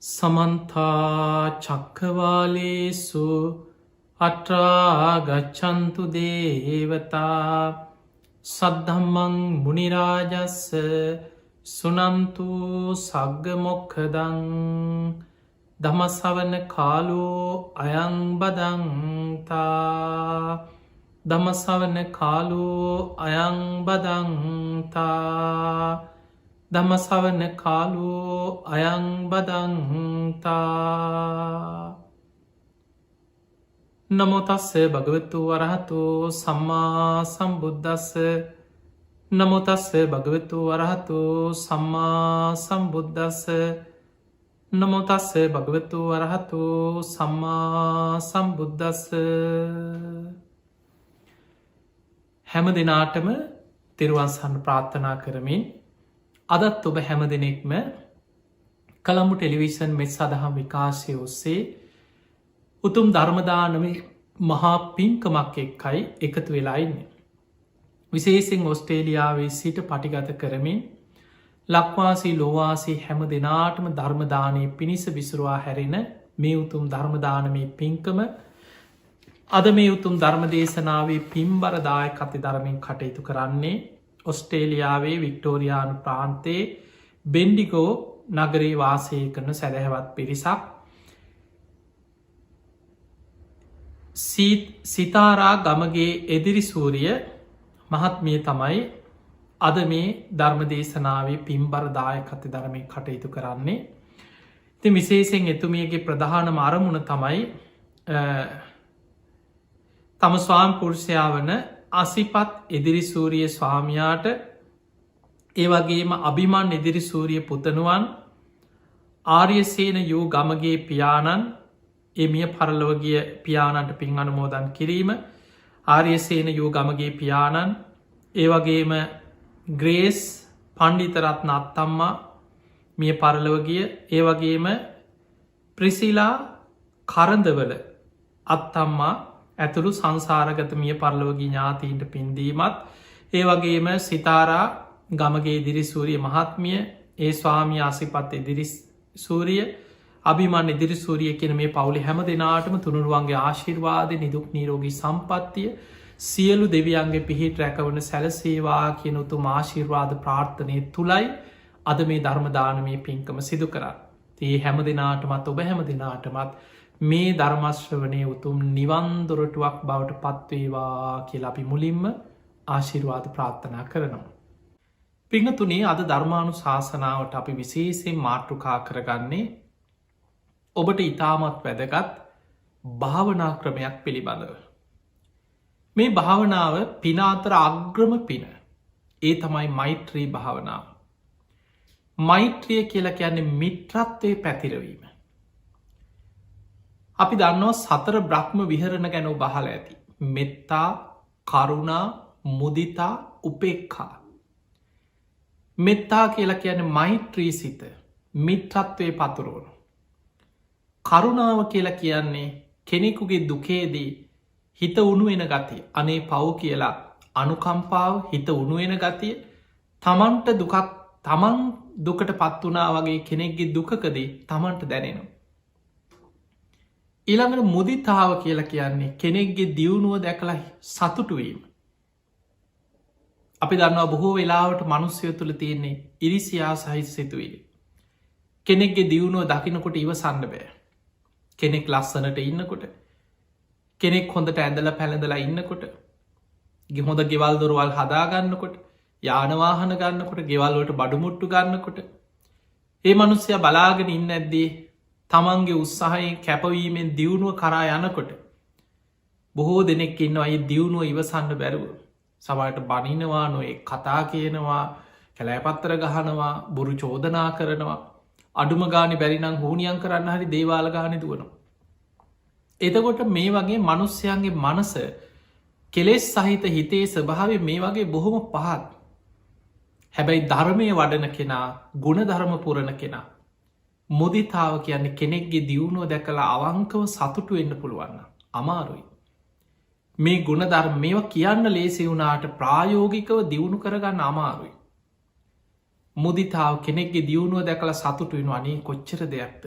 සමන්තා චක්කවාලේසු අට්‍රාගච්ඡන්තු දේවතා සද්ධම්මං මුනිරාජස්ස සුනන්තු සග්ග මොක්ඛදං ධම්මස්සවන කාලෝ අයං බදන්තා ධම්මස්සවන කාලෝ අයං බදන්තා ධම්මස්සවන කාලෝ අයං බදන්තා නමෝ තස්ස භගවතු වරහතෝ සම්මා සම්බුද්දස්ස නමෝ තස්ස භගවතු වරහතෝ සම්මා සම්බුද්දස්ස නමෝ තස්ස භගවතු වරහතෝ සම්මා සම්බුද්දස්ස හැම දිනාටම තෙරුවන් සරණ ප්‍රාර්ථනා කරමින් අදත් ඔබ හැම දෙනෙක්ම කළඹු ටෙලිවිෂන් මෙත් සදහම් විකාශය ඔස්සේ උතුම් ධර්මදානමේ මහා පින්කමක් එක්කයි එකතු වෙලා ඉන්නේ. විශේෂෙන් ඔස්ට්‍රේලියාවේ සිට පටිගත කරමින් ලක්වාසී ලෝවාසී හැම දෙනාටම ධර්මදානය පිණිස විසුරවා හැරෙන මේ උතුම් ධර්මදානමේ පින්කම අද මේ උතුම් ධර්මදේශනාවේ පින්බරදායක අති ධර්මයෙන් කටයුතු කරන්නේ ඔස්ට්‍රේලියාවේ වික්ටෝරියානු ප්‍රාන්තයේ බෙන්ඩිගෝ නගරේ වාසය කරන සැදැහැවත් පිරිසක් සිතාරා ගමගේ එදිරි සූරිය මහත්මිය තමයි අද මේ ධර්මදේශනාවේ පින්බරදායක අති ධර්මයෙන් කටයුතු කරන්නේ. ති විශේෂෙන් එතුමියගේ ප්‍රධානම අරමුණ තමයි තම ස්වාම් පුරුෂයා වන අසිපත් එදිරි සූරිය ස්වාමයාට ඒවගේම අභිමන් එදිරි සූරිය පුතනුවන් ආර්යසේන යූ ගමගේ පියාණන් එමිය පරලොවගිය පියාණන්ට පින් අනුමෝදන් කිරීම ආර්යසේන යූ ගමගේ පියාණන් ඒවගේම ග්‍රේස් පණ්ඩිතරත්න අත්තම්මා මිය පරලොවගිය ඒවගේම ප්‍රිසිලා කරඳවල අත්තම්මා ඇතුළු සංසාරගත මිය පරලෝගී ඥාතීන්ට පින්දීමත් ඒ වගේම සිතාරා ගමගේ ඉදිරි සූරිය මහත්මිය ඒ ස්වාමී ආසිපත් ඉදිරි සූරිය අභිමන් ඉදිරි සූරිය කියන මේ පවුලි හැම දෙනාටම තුනුරුවන්ගේ ආශිර්වාද නිදුක් නීරෝගී සම්පත්තිය සියලු දෙවියන්ගේ පිහිට රැකවන සැලසේවා කියන උතුම් ආශිර්වාද ප්‍රාර්ථනය තුළයි අද මේ ධර්මදානමය පින්කම සිදු කරා. ඒ හැම දෙනාටමත් ඔබ හැම දෙනාටමත් මේ ධර්මශ්‍රවනය උතුම් නිවන්දොරටුවක් බවට පත්වේවා කියලා අපි මුලින්ම ආශිර්වාද ප්‍රාර්ථනා කරනවා. පිංහතුනේ අද ධර්මානු ශාසනාවට අපි විශේෂයෙන් මාතෘකා කරගන්නේ ඔබට ඉතාමත් වැදගත් භාවනා ක්‍රමයක් පිළිබඳව. මේ භාවනාව පිනාතර අග්‍රම පින ඒ තමයි මෛත්‍රී භාවනාව. මෛත්‍රිය කියලා කියන්නේ මිත්‍රත්වය පැතිරවීම. අපි දන්නවා සතර බ්‍රහ්ම විහරණ ගැන බහල ඇති. මෙත්තා කරුණා මුදිතා උපෙක්ඛා. මෙත්තා කියලා කියන මෛත්‍රී සිත මිත්‍රත්වය පතුරුවනු. කරුණාව කියලා කියන්නේ කෙනෙකුගේ දුකේදී හිත උනුවෙන ගතිය අනේ පව් කියලා අනුකම්පාව හිත උනුවෙන ගතිය තමන්ට දුකක් තමන් දුකට පත් වනා වගේ කෙනෙක්ගේ දුකකදී තමන්ට දැනෙනවා. ඊළඟට මුදිතාව කියලා කියන්නේ කෙනෙක්ගේ දියුණුව දැකලා සතුටුවීම. අපි දන්නවා බොහෝ වෙලාවට මනුස්්‍යය තුළ තියෙන්නේ ඉරිසියා සහිත සිතුවිලි. කෙනෙක්ගේ දියුණුව දකිනකොට ඉවසන්න බෑ. කෙනෙක් ලස්සනට ඉන්නකොට කෙනෙක් හොඳට ඇඳල පැළඳලා ඉන්නකොට හොඳ ගෙවල් දොරවල් හදාගන්නකොට යානවාහන ගන්නකොට ගෙවල්ලට බඩුමුට්ටු ගන්නකොට ඒ මනුස්්‍යය බලාගෙන ඉන්න ඇද්දී තමන්ගේ උත්සාහයෙන් කැපවීමෙන් දියුණුව කරා යනකොට බොහෝ දෙනෙක් ඉන්න අයි දියුණුව ඉවසන්න බැරුව සමට බනිනවා නොේ කතා කියනවා කැලෑපත්තර ගහනවා බොරු චෝදනා කරනවා අඩුම ගානි බැරිනම් හෝනියන් කරන්න හරි දේවාල ගානි දුවනවා. එතකොට මේ වගේ මනුස්්‍යයන්ගේ මනස කෙලෙස් සහිත හිතේ ස්වභාව මේ වගේ බොහොම පහත්. හැබැයි ධර්මය වඩන කෙනා ගුණ ධර්ම පුරණ කෙනා මුදිතාව කියන්නේ කෙනෙක්ගේ දියුණුව දැකලා අවංකව සතුටු වෙන්න පුළුවන්න අමාරුයි. මේ ගුණ ධර්ම මේවා කියන්න ලේසි වුණාට ප්‍රායෝගිකව දියුණු කරගන්න අමාරුයි. මුදිතාව කෙනෙක්ගේ දියුණුව දැකලා සතුටු වෙන අනේ කොච්චර දෙයක්ද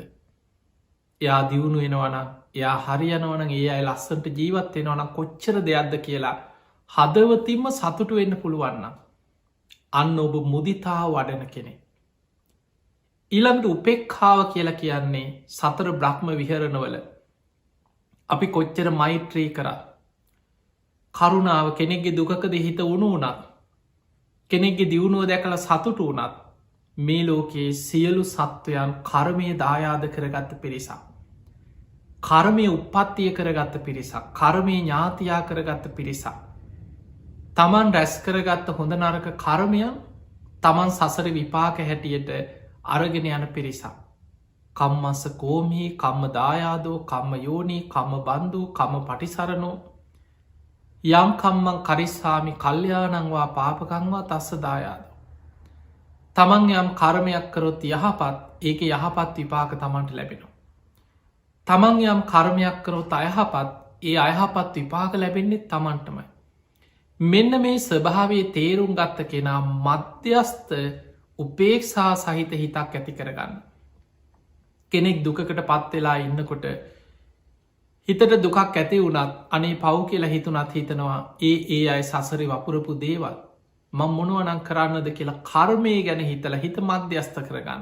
එයා දියුණු වෙනවනම් එයා හරියනවන ඒ අයි ලස්සට ජීවත් වෙනවනම් කොච්චර දෙයක්ද කියලා හදවතින්ම සතුටු වෙන්න පුළුවන්න. අන්න ඔබ මුදිතා වඩන කෙනෙ. ඊළඟට උපෙක්ඛාව කියලා කියන්නේ සතර බ්‍රහ්ම විහරණවල අපි කොච්චර මෛත්‍රී කරා කරුණාව කෙනෙක්ගේ දුකද හිත උුණු වනත් කෙනෙක්ගේ දියුණුව දැකළ සතුටු වනත් මේ ලෝකයේ සියලු සත්වයන් කර්මය දායාද කරගත්ත පිරිසක්. කර්මය උපත්තිය කරගත්ත පිරිසක් කර්මය ඥාතියා කරගත්ත පිරිසක්. තමන් රැස් කරගත්ත හොඳ නරක කර්මයන් තමන් සසර විපාක හැටියට අරගෙන යන පිරිසක්. කම්මස්ස කෝමී කම්ම දායාදෝ කම්ම යෝනී කම්ම බන්ධූ කම්ම පටිසරණෝ යම් කම්මං කරිස්සාමි කල්්‍යයානංවා පාපකංවා තස්ස දායාද. තමන් යම් කර්මයක් කරොත් යහපත් ඒක යහපත් විපාක තමන්ට ලැබෙනවා. තමන් යම් කර්මයක් කරොත් අයහපත් ඒ අයහපත් විපාක ලැබෙන්නේ තමන්ටමයි. මෙන්න මේ ස්වභාවේ තේරුම් ගත්ත කෙනා මධ්‍යස්ථ උපේක්ෂා සහිත හිතක් ඇති කරගන්න. කෙනෙක් දුකකට පත්වෙලා ඉන්නකොට හිතට දුකක් ඇති වුණත් අනේ පව් කියලා හිතුනත් හිතනවා ඒ අයි සසරි වපුරපු දේවල් මං මොනුවනං කරන්නද කියලා කර්මය ගැන හිතල හිත මධ්‍යස්ථ කරගන්න.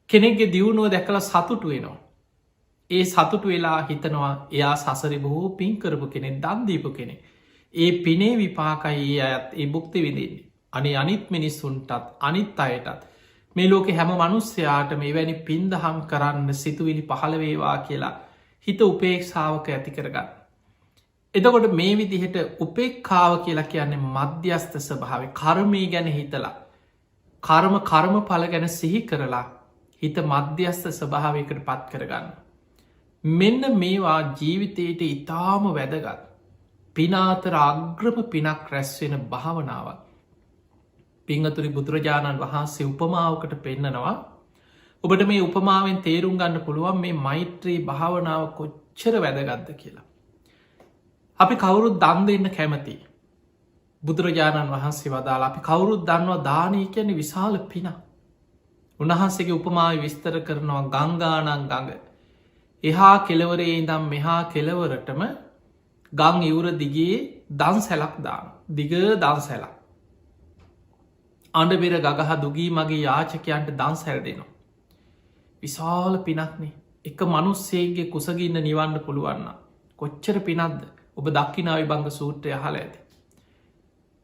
කෙනෙක්ගේ දියුණුව දැකළ සතුටු වෙනවා. ඒ සතුටු වෙලා හිතනවා එයා සසරි බොහෝ පින් කරපු කෙනෙ දන්දීපු කෙනෙ. ඒ පිනේ විපාකයි ඒ අයත් ඒ බුක්ති විදින්නේ. අනේ අනිත් මිනිස්සුන්ටත් අනිත් අයටත් මේ ලෝක හැම මනුස්්‍යයාට මේ වැනි පින්දහම් කරන්න සිතුවිලි පහළවේවා කියලා හිත උපේක්ෂාවක ඇති කරගන්න. එතකොට මේ විදිහට උපෙක්ඛාව කියලා කියන්නේ මධ්‍යස්ථ ස්වභාව කර්මය ගැන හිතලා කර්ම පල ගැන සිහි කරලා හිත මධ්‍යස්ථ ස්වභාවයකට පත් කරගන්න. මෙන්න මේවා ජීවිතයට ඉතාම වැදගත් පිනාතර අග්‍රම පිනක් රැස්වෙන භාවනාවක්. පිංහතුරි බුදුරජාණන් වහන්සේ උපමාවකට පෙන්නනවා. ඔබට මේ උපමාවෙන් තේරුම් ගන්න පුළුවන් මේ මෛත්‍රී භාවනාව කොච්චර වැදගත්ද කියලා. අපි කවුරුත් දන් දෙන්න කැමති. බුදුරජාණන් වහන්සේ වදාලා අපි කවුරුත් දන්නවා දානය කියන්නේ විශාල පින. උන්වහන්සේගේ උපමාව විස්තර කරනවා ගංගානං ගඟ. එහා කෙලවරේ ඉදම් මෙහා කෙලවරටම ගං ඉවුර දිගේ දන් සැලක් දාන. දිග දන් සැලක්. අඩබෙර ගගහ දුගී මගේ යාචකයන්ට දන් සැල් දෙනවා. විශාල පිනක්නේ එක මනුස්සේගේ කුසගින්න නිවන්න පුළුවන්න. කොච්චර පිනක්ද ඔබ දක්කිනාවි බංග සූත්‍රය හල ඇති.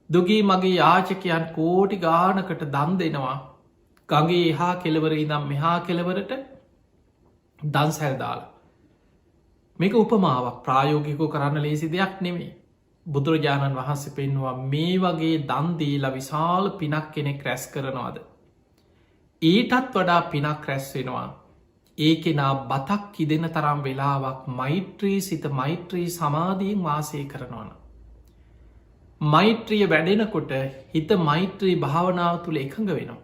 දුගී මගේ යාචකයන් කෝටි ගානකට දන් දෙනවා ගගේ එහා කෙලවර ඉදම් මෙහා කෙලවරට දන් සැල්දාල. මේක උපමාවක් ප්‍රායෝගිකෝ කරන්න ලේසි දෙයක් නෙමේ. බුදුරජාණන් වහන්සේ පෙන්වා මේ වගේ දන්දීලා විශාල පිනක් කෙනෙක් රැස් කරනවාද. ඊටත් වඩා පිනක් රැස්වෙනවා. ඒ කෙනා බතක් කිදෙන තරම් වෙලාවක් මෛත්‍රී සිත මෛත්‍රී සමාධීන් වාසය කරනවන. මෛත්‍රිය වැඩෙනකොට හිත මෛත්‍රී භාවනාව තුළ එකඟ වෙනවා.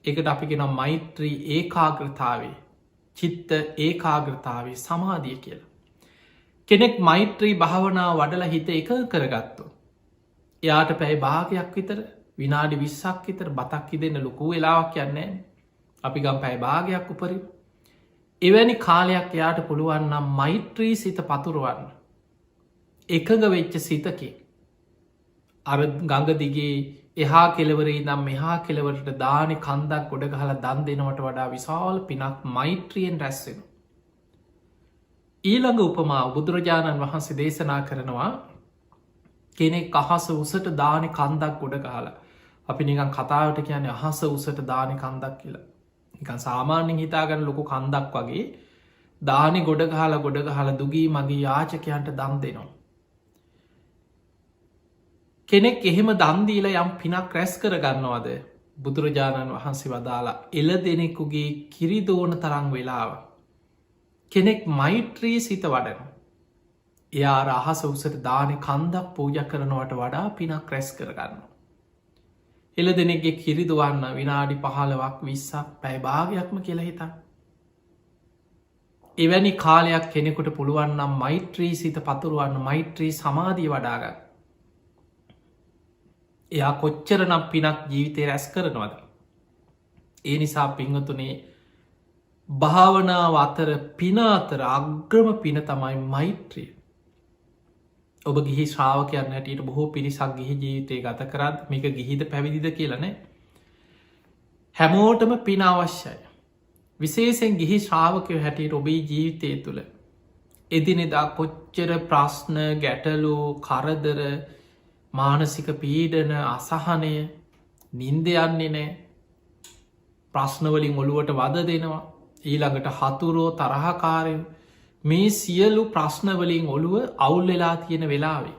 එකට අපි කෙන මෛත්‍රී ඒකාග්‍රතාවේ චිත්ත ඒකාග්‍රතාවේ සමාධිය කියලා. කෙනෙක් මෛත්‍රී භාවනාව වඩලා හිත එක කරගත්තු. එයාට පැයි භාගයක් විතර විනාඩි 20ක් විතර බතක්කි දෙන්න ලොකු වෙලාවක් යන්නේ අපි ගම් පැයි භාගයක් උපරි. එවැනි කාලයක් එයාට පුළුවන්නම් මෛත්‍රී සිත පතුරුවන්න. එකඟ වෙච්ච සිතකි. අර ගඟ දිගේ එහා කෙලවරේ නම් මෙහා කෙලවරට දානි කන්දක් ගොඩ ගහල දන් දෙනවට වඩා විශාල පිනක් මෛත්‍රියෙන් රැස්සෙන. ඊළඟ උපමා බුදුරජාණන් වහන්සේ දේශනා කරනවා කෙනෙක් අහස උසට දානි කන්දක් ගොඩ ගහලා අපි නිකන් කතාවට කියන්නේ අහස උසට දානි කන්දක් කියලා නිකන් සාමාන්‍යෙන් හිතාගන්න ලොකු කන්දක් වගේ දානි ගොඩ ගහල දුගී මගේ යාචකයන්ට දම් දෙනවා. කෙනෙක් එහෙම දන්දීල යම් පිනක් රැස් කරගන්නවාද බුදුරජාණන් වහන්සේ වදාලා එල දෙනෙකුගේ කිරිදෝන තරං වෙලාව. කෙනෙක් මෛත්‍රී සිත වඩන. එයා රහස උසට දාන කන්දක් පූජ කරනවට වඩා පිනක් රැස් කරගන්න. එල දෙනෙක්ගේ කිරිදුවන්න විනාඩි 15ක් 20ක් පැයිභාගයක්ම කියලා හිතන්. එවැනි කාලයක් කෙනෙකුට පුළුවන්නම් මෛත්‍රී සිත පතුරුවන්න මෛත්‍රී සමාධී වඩාගන්න. එයා කොච්චරනම් පිනක් ජීවිතය රැස් කරනවද. ඒ නිසා පිංහතුනේ භාවනාව අතර පින අතර අග්‍රම පින තමයි මෛත්‍රිය. ඔබ ගිහි ශ්‍රාවකයන් හැටියට බොහෝ පිරිසක් ගිහි ජීවිතය ගත කරත් මේක ගිහිද පැවිදිද කියලනේ. හැමෝටම පින අවශ්‍යයි. විශේෂෙන් ගිහි ශ්‍රාවකය හැටියට ඔබේ ජීවිතය තුළ එදිනෙදා කොච්චර ප්‍රශ්න ගැටලු කරදර මානසික පීඩන අසහනය නින්දයන්නේ නෑ. ප්‍රශ්නවලින් ඔළුවට වද දෙනවා. ඊළඟට හතුරෝ තරහකාරය මේ සියලු ප්‍රශ්නවලින් ඔළුව අවුල් වෙලා තියෙන වෙලාවේ.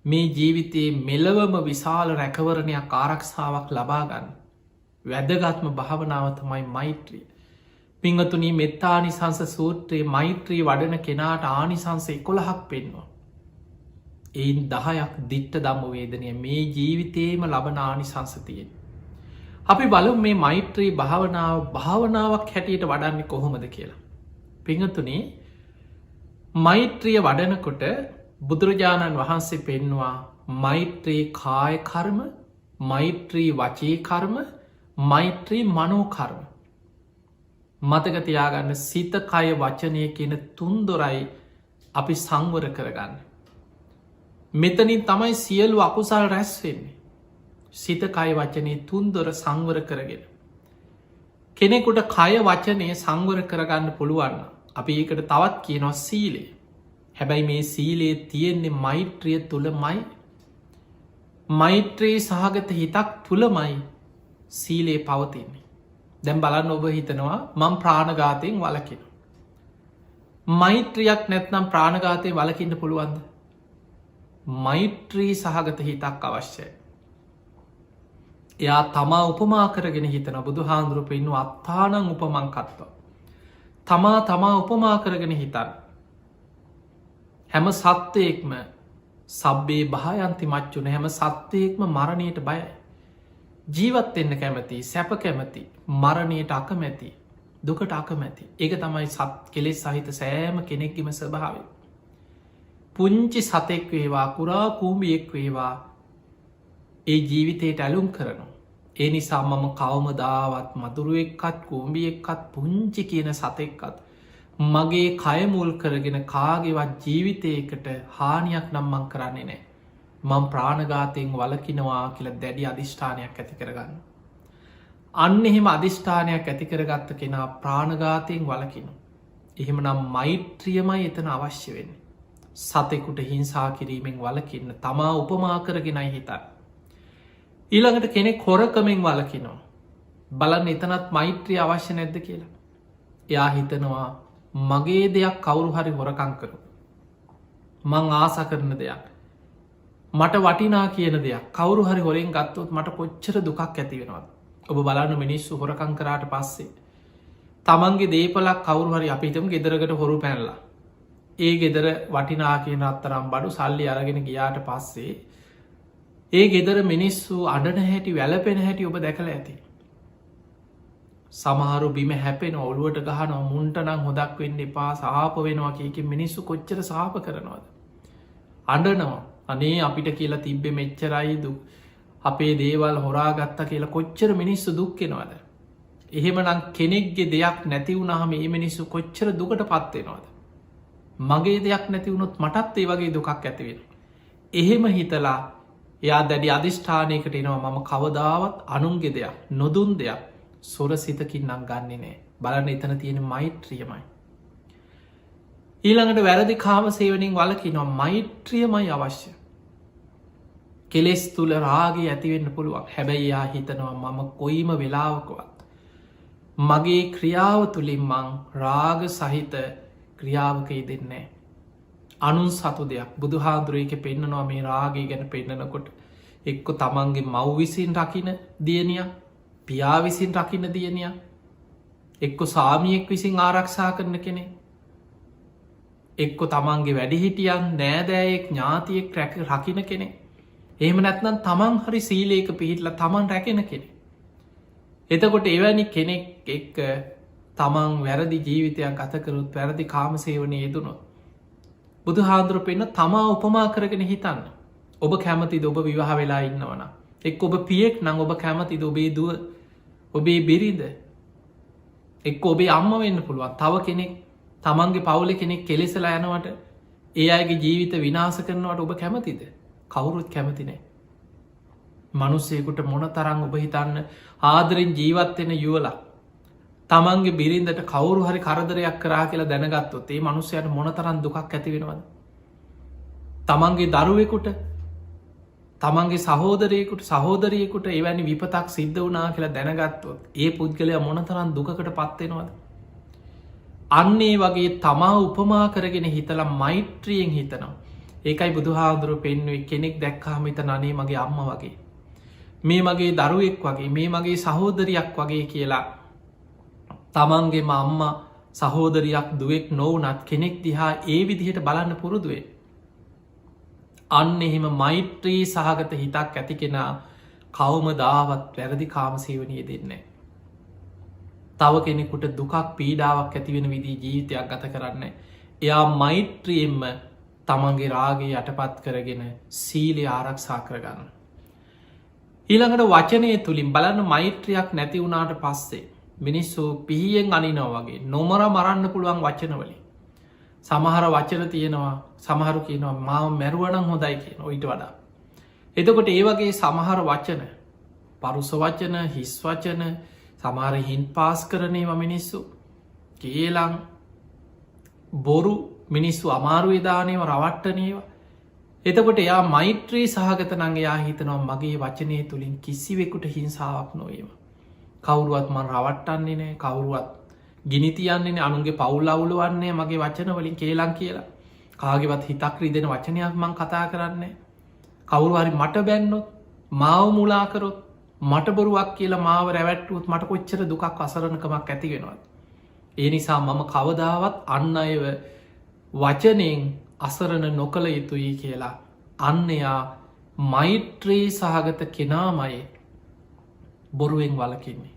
මේ ජීවිතයේ මෙලවම විශාල රැකවරණයක් ආරක්ෂාවක් ලබාගන්න. වැදගත්ම භාවනාව තමයි මෛත්‍රිය. පිංහතුනී මෙත්තානිසංස සූත්‍රයේ මෛත්‍රී වඩන කෙනාට ආනිසංස 11ක් පෙන්වා. එයින් 10ක් දිට්ට දම්ම වේදනය මේ ජීවිතයේම ලබන ආනිසංසතියෙන්. අපි බලමු මේ මෛත්‍රී භාවනාවක් හැටියට වඩන්නේ කොහොමද කියලා. පිංහතුනේ මෛත්‍රිය වඩනකොට බුදුරජාණන් වහන්සේ පෙන්වා මෛත්‍රී කාය කර්ම, මෛත්‍රී වචී කර්ම, මෛත්‍රී මනෝකර්ම. මතකතියාගන්න සිත කය වචනය කියන තුන්දොරයි අපි සංවර කරගන්න. මෙතනින් තමයි සියලු අකුසල් රැස් වෙන්නේ. සිත කය වචනය තුන්දොර සංවර කරගෙන. කෙනෙකුට කය වචනය සංවර කරගන්න පුළුවන්න. අපි ඒකට තවත් කියනවා සීලේ. හැබැයි මේ සීලේ තියෙන්නේ මෛත්‍රිය තුළමයි. මෛත්‍රී සහගත හිතක් තුළමයි සීලේ පවතින්නේ. දැම් බලන්න ඔබ හිතනවා මං ප්‍රාණඝාතයෙන් වලකින. මෛත්‍රියක් නැත්නම් ප්‍රාණඝාතය වලකින්න පුළුවන්ද. මෛත්‍රී සහගත හිතක් අවශ්‍යයි. එයා තමා උපමා කරගෙන හිතන බුදු හාන්දුරු පෙන්නු අත්තානං උපමංකත්ව. තමා උපමා කරගෙන හිතන්. හැම සත්වයෙක්ම සබ්බේ භායන්ති මච්චුන හැම සත්වයෙක්ම මරණයට බයයි. ජීවත්වෙන්න කැමති සැප කැමති මරණයට අකමැති දුකට අකමැති. ඒක තමයි සත් කෙලෙස් සහිත සෑම කෙනෙක්ගිම ස්වභාව. පුංචි සතෙක් වේවා කුරා කූම්බියෙක් වේවා ඒ ජීවිතයට ඇලුම් කරනු. ඒ නිසා මම කවමදාවත් මදුරුවෙක්කත් කූම්බියෙක්කත් පුංචි කියන සතෙක්කත් මගේ කයමුල් කරගෙන කාගෙවත් ජීවිතයකට හානියක් නම්මං කරන්නේ නෑ. මං ප්‍රාණඝාතයෙන් වලකිනවා කියල දැඩි අධිෂ්ඨානයක් ඇති කරගන්න. අන්න එහෙම අධිෂ්ඨානයක් ඇති කරගත්ත කෙනා ප්‍රාණඝාතයෙන් වලකිනු. එහෙම නම් මෛත්‍රියමයි එතන අවශ්‍ය වෙන්න. සතෙකුට හිංසා කිරීමෙන් වලකින්න තමා උපමා කරගෙනයි හිතන්. ඊළඟට කෙනෙක් හොරකමෙන් වලකිනවා. බලන්න එතනත් මෛත්‍රිය අවශ්‍ය නැද්ද කියලා. එයා හිතනවා මගේ දෙයක් කවුරු හරි හොරකංකරු. මං ආස කරන දෙයක්. මට වටිනා කියන දෙයක් කවරු හරි හොරෙන් ගත්තොත් මට කොච්චර දුකක් ඇති වෙනවාද. ඔබ බලන්න මිනිස්සු හොරකං කරාට පස්සේ. තමන්ගේ දේපලක් කවරු හරි අපිටම ගෙදරකට හොරු පැනලා. ඒ ගෙදර වටිනා කියන අත්තරම් බඩු සල්ලි අරගෙන ගියාට පස්සේ. ඒ ගෙදර මිනිස්සු අඩන හැටි වැලපෙන හැටි ඔබ දැකළ ඇති. සමහරු බිම හැපෙන ඔළුවට ගහන මුන්ට නම් හොදක් වෙන්න එපා සාප වෙනවා කියක මිනිස්සු කොච්චර සාප කරනවාද. අඩනවා. අනේ අපිට කියලා තිබ්බෙ මෙච්චරයි දුක් අපේ දේවල් හොරාගත්ත කියලා කොච්චර මිනිස්සු දුක්කෙනවාද. එහෙම නම් කෙනෙක්ගේ දෙයක් නැතිවුණහම ඒ මිනිස්සු කොච්චර දුකට පත්වෙනවාද. මගේ දෙයක් නැතිවුණොත් මටත් ඒ වගේ දුකක් ඇතිවෙන. එහෙම හිතලා එයා දැඩි අධිෂ්ඨානයකට එනවා මම කවදාවත් අනුන්ගේ දෙයක් නොදුන් දෙයක් සොර සිතකින් නම් ගන්නේ නෑ. බලන්න එතන තියෙන මෛත්‍රියමයි. ඊළඟට වැරදි කාම සේවනින් වලකිනවා මෛත්‍රියමයි අවශ්‍ය. කෙලෙස් තුළ රාගේ ඇතිවෙන්න පුළුවන් හැබැයි යා හිතනවා මම කොයිම වෙලාවකවත්. මගේ ක්‍රියාව තුළින් මං රාග සහිත ක්‍රියාවකයි දෙන්නේ. අනුන් සතු දෙයක් බුදු හාදුරයක පෙන්න්නනවා මේ රාගේ ගැන පෙන්නනකොට එක්කො තමන්ගේ මව් විසින් රකින දියනිය පියා විසින් රකින්න දියනිය එක්කො සාමියෙක් විසින් ආරක්ෂා කරන කෙනෙ එක්කො තමන්ගේ වැඩිහිටියන් නෑදෑයෙක් ඥාතියෙක් රකින කෙනෙ එහෙම නැත්නම් තමන් හරි සීලේක පිහිටල තමන් රැකෙන කෙනෙ. එතකොට එවැනි කෙනෙක් එක්ක තමන් වැරදි ජීවිතයක් අතකරුත් වැරදි කාමසේවනය යෙදුණොත්. බුදු හාදුර පෙන්න්න තමා උපමා කරගෙන හිතන්න. ඔබ කැමතිද ඔබ විවාහ වෙලා ඉන්නවන. එක් ඔබ පියෙක් නං ඔබ කැමතිද ඔබේ දුව ඔබේ බිරිද. එක්ක ඔබේ අම්ම වෙන්න පුළුවන් තව කෙනෙක් තමන්ගේ පවුල කෙනෙක් කෙලෙසලා යනවට ඒ අයගේ ජීවිත විනාස කරනවට ඔබ කැමතිද කවුරුත් කැමතිනේ මනුස්සයකුට මොන තරං ඔබ හිතන්න ආදරෙන් ජීවත්වෙන යුවලා තමන්ගේ බිරින්දට කවුරු හරි කරදරයක් කරා කියලා දැනගත්තොත් ඒ මනුස්සයට මොන තරන් දුකක් ඇති වෙනවද තමන්ගේ දරුවෙකුට තමන්ගේ සහෝදරයකුට සහෝදරයකුට එවැනි විපතක් සිද්ධ වනා කියලා දැනගත්තොත් ඒ පුද්ගලයා මොනතරන් දුකට පත්වෙනවද අන්නේ වගේ තමා උපමා කරගෙන හිතලා මෛත්‍රියෙන් හිතනවා ඒකයි බුදුහාදුරු පෙන්වේ කෙනෙක් දැක්කාම හිත නනේ මගේ අම්ම වගේ මේ මගේ දරුවෙක් වගේ මේ මගේ සහෝදරයක් වගේ කියලා තමන්ගේ අම්මා සහෝදරයක් දුවෙක් නොවනත් කෙනෙක් දිහා ඒ විදිහට බලන්න පුරුදුවේ අන්න එහෙම මෛත්‍රී සහගත හිතක් ඇති කෙනා කවම දාවත් වැරදි කාමසේවනය දෙන්නේ තව කෙනෙකුට දුකක් පීඩාවක් ඇතිවෙන විදිී ජීවිතයක් ගත කරන්න එයා මෛත්‍රියෙන්ම තමන්ගේ රාගේ යටපත් කරගෙන සීලය ආරක්ෂා කරගන්න ඊළඟට වචනය තුළින් බලන්න මෛත්‍රයක් නැති වුණාට පස්සේ මිනිස්සු පිහියෙන් අනිනෝ වගේ නොමර මරන්න පුළුවන් වචනවලින් සමහර වචන තියෙනවා සමහරු කියනවා මාව මැරුවනං හොඳයි කියන ඔයිට වඩා එතකොට ඒ වගේ සමහර වචන පරුස වචන හිස් වචන සමහර හින් පාස් කරනේව මිනිස්සු කියලං බොරු මිනිස්සු අමාරු විධානයව රවට්ටනේවා එතකොට එයා මෛත්‍රී සහගත නං එයා හිතනවා මගේ වචනය තුළින් කිසිවෙකුට හිංසාවක් නොවේම කවුරුවත් මන් රවට්ටන්නේ නෑ කවුරුවත් ගිනිතියන්නේ අනුන්ගේ පවුල් අවුල වන්නේ මගේ වචන වලින් කේලං කියලා කාගෙවත් හිතක් රිදෙන වචනයක් මං කතා කරන්නේ කවුරු හරි මට බැන්නොත් මාව මුලාකරොත් මට බොරුවක් කියලා මාව රැවැට්ටුවත් මට කොච්චර දුකක් අසරණකමක් ඇති වෙනවත් ඒ නිසා මම කවදාවත් අන්න අයව වචනයෙන් අසරණ නොකළ යුතුයි කියලා අන්නයා මෛත්‍රී සහගත කෙනාමයි බොරුවෙන් වලකින්නේ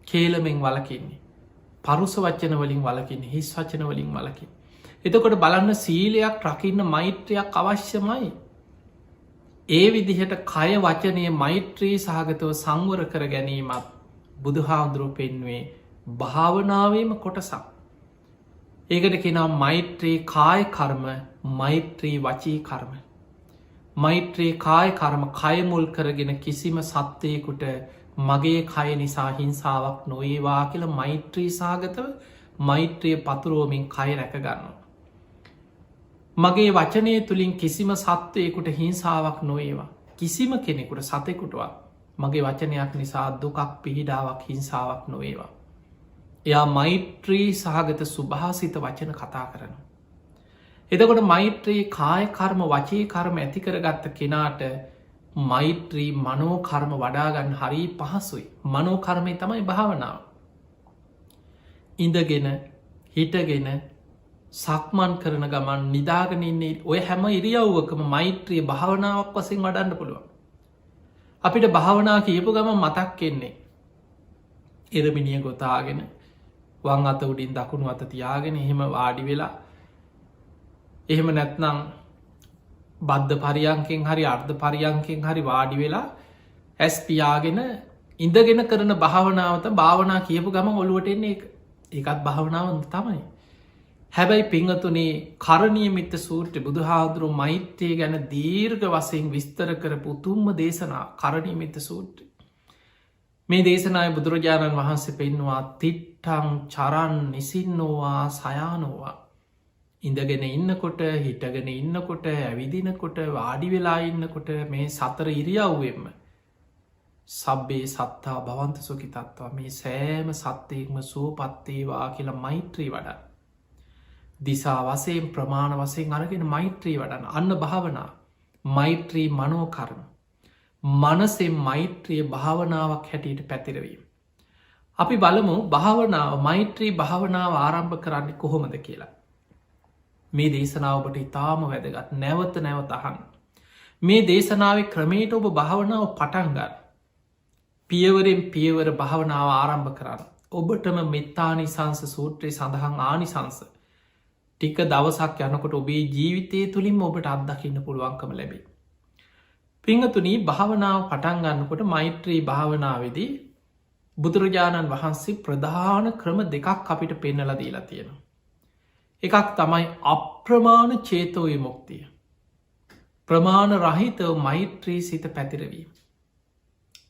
කේලමෙන් වලකින්නේ පරුස වච්චන වලින් වලකින් හිස් වචන වලින් වලකින් එතකොට බලන්න සීලයක් රකින්න මෛත්‍රයක් අවශ්‍යමයි ඒ විදිහට කය වචනය මෛත්‍රී සහගතව සංවර කර ගැනීමත් බුදුහාදුරු පෙන්වේ භාවනාවේම කොටසක් ඒකට කෙනා මෛත්‍රී කාය කර්ම මෛත්‍රී වචී කර්ම මෛත්‍රී කාය කර්ම කයමුල් කරගෙන කිසිම සත්වයකුට මගේ කය නිසා හිංසාවක් නොඒවා කියල මෛත්‍රී සාගතව මෛත්‍රිය පතුරුවමින් කය රැකගන්න. මගේ වචනය තුළින් කිසිම සත්වයකුට හිංසාවක් නොඒවා කිසිම කෙනෙකුට සතෙකුටවා මගේ වචනයක් නිසා දුකක් පිහිඩාවක් හිංසාවක් නොඒවා. එයා මෛත්‍රී සහගත සුභාසිත වචන කතා කරන. එතකොට මෛත්‍රී කාය කර්ම වචී කර්ම ඇතිකරගත්ත කෙනාට මෛත්‍රී මනෝකර්ම වඩාගන්න හරි පහසුයි මනෝකර්මය තමයි භාවනාව. ඉඳගෙන හිටගෙන සක්මන් කරන ගමන් නිදාගනන්නේ ඔය හැම ඉරියව්වකම මෛත්‍රී භාවනාවක් වසින් වඩන්න පුළුවන්. අපිට භාවනා කියපු ගම මතක් කෙන්නේ. එරමිනිිය ගොතාගෙන වං අත උඩින් දකුණු අත තියාගෙන එහෙම වාඩි වෙලා එහෙම නැත්නම් බද්ධ පරියන්කෙන් හරි අර්ධ පරියන්කෙන් හරි වාඩි වෙලා ඇස් පියාගෙන ඉඳගෙන කරන භාවනාවත භාවනා කියපු ගම ඔළුවට එන්නේ ඒකත් භාවනාවන් තමයි. හැබැයි පිංහතුනේ කරණීය මිත්ත සූත්‍රය බුදුහාදුරු මෛත්‍යය ගැන දීර්ඝ වසයෙන් විස්තර කරපු උතුම්ම දේශනා කරණීය මිත්ත සූත්‍රය. මේ දේශනාය බුදුරජාණන් වහන්සේ පෙන්වා තිට්ටං චරන් නිසින්නෝවා සයානෝවා ඉඳගෙන ඉන්නකොට හිටගෙන ඉන්නකොට ඇවිදිනකොට වාඩි වෙලා ඉන්නකොට මේ සතර ඉරියව්වෙන්ම සබ්බේ සත්තා භවන්ත සුකි තත්වා මේ සෑම සත්‍යයෙක්ම සුවපත්තේවා කියලා මෛත්‍රී වඩා දිසා වසයෙන් ප්‍රමාණ වසයෙන් අරගෙන මෛත්‍රී වඩන අන්න භාවනා මෛත්‍රී මනෝකරම මනසේ මෛත්‍රිය භාවනාවක් හැටියට පැතිරවීම. අපි බලමු භාවනාව මෛත්‍රී භාවනාව ආරම්භ කරන්න කොහොමද කියලා. මේ දේශනාවට ඉතාම වැදගත් නැවත නැවතහන්. මේ දේශනාව ක්‍රමේට ඔබ භාවනාව පටන්ගන්න. පියවරෙන් පියවර භාවනාව ආරම්භ කරන්න. ඔබටම මෙත්තානි සංස සූත්‍රය සඳහන් ආනිසංස. ටික දවසක් යනකොට ඔබේ ජීවිතය තුළින් ඔබට අත්දකින්න පුළුවන්කම ලැබේ. පිංහතුනී භාවනාව පටන්ගන්නකොට මෛත්‍රී භාවනාවේදී බුදුරජාණන් වහන්සේ ප්‍රධාන ක්‍රම දෙකක් අපිට පෙන්නල දීලා තියෙනවා. එකක් තමයි අප්‍රමාණ චේතෝ විමුක්තිය. ප්‍රමාණ රහිතව මෛත්‍රී සිත පැතිරවීම.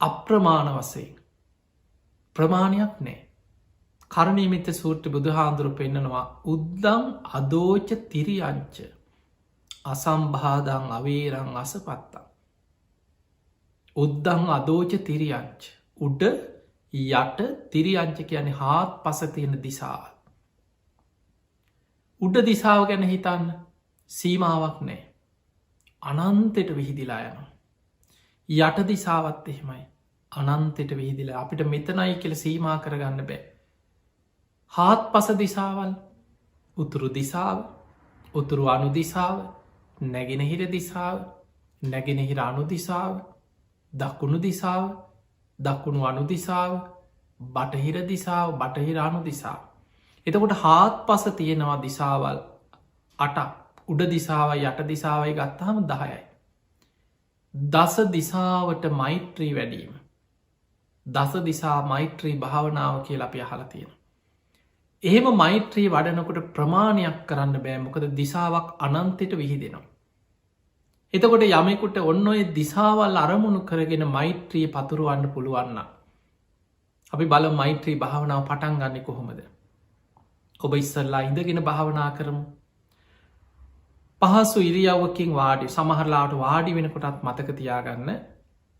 අප්‍රමාණ වශයෙන් ප්‍රමාණයක් නෑ. කරණීමිත සූත්‍ර බුදුහාන්දුරු පෙන්නනවා උද්දම් අදෝච තිරියංච අසම්බාධං අවේරං අසපත්තා. උද්දං අදෝච තිරියංච උඩ යට තිරියංච කියන හාත් පස තියෙන දිසාව. උඩ දිසාව ගැන හිතන්න සීමාවක් නෑ. අනන්තෙට විහිදිලා යනවා. යට දිසාවත් එහෙමයි අනන්තෙට විහිදිලා අපිට මෙතනයි කියල සීමා කරගන්න බෑ. හාත් පස දිසාවල් උතුරු දිසාව උතුරු අනු දිසාව නැගෙනහිර දිසාව නැගෙනහිර අනු දිසාව දකුණු දිසාව දකුණු අනු දිසාව බටහිර දිසාව බටහිර අනු දිසාව. එතකොට හාත් පස තියෙනවා දිසාවල් අට උඩ දිසාවයි යට දිසාවයි ගත්තාම 10යි. දස දිසාවට මෛත්‍රී වැඩීම. දස දිසා මෛත්‍රී භාවනාව කියල අපි අහලා තියෙන. එහෙම මෛත්‍රී වඩනකොට ප්‍රමාණයක් කරන්න බෑ මොකද දිසාවක් අනන්තයට විහිදෙනවා. එතකොට යමෙකුට ඔන්න ඔය දිසාවල් අරමුණු කරගෙන මෛත්‍රී පතුරුවන්න පුළුවන්න. අපි බල මෛත්‍රී භාවනාව පටන් ගන්න කොහොමද. ඔබ ඉස්සල්ලා ඉඳගෙන භාවනා කරමු. පහසු ඉරියව්වකින් වාඩි සමහරලාට වාඩි වෙනකොටත් මතක තියාගන්න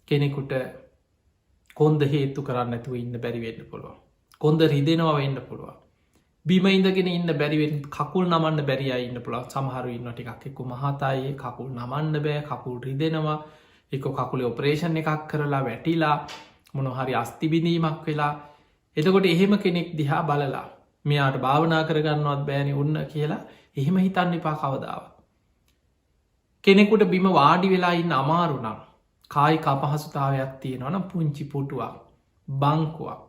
කෙනෙකුට කොන්ද හේතු කරන්න ඇතුව ඉන්න බැරිවෙන්න පුළුව. කොන්ද රිදෙනවා වෙන්න පුළුව. බිම ඉඳගෙන ඉන්න බැරිවෙන් කකුල් නමන්න බැරිය ඉන්න පුළ සමහරු ඉන්න ටිකක්ෙකු මහතායේ කකුල් නමන්න බෑ කකුල් රිදෙනවා එක කකුලේ ඔපරේෂන් එකක් කරලා වැටිලා මොනොහරි අස්තිබිඳීමක් වෙලා එතකොට එහෙම කෙනෙක් දිහා බලලා මෙයාට භාවනා කරගන්නවත් බෑනි ඔන්න කියලා එහෙම හිතන්න එපා කවදාව. කෙනෙකුට බිම වාඩි වෙලා ඉන්න අමාරුනම් කායි අපහසුතාවයක් තියෙනවනම් පුංචි පුටුවක් බංකුවක්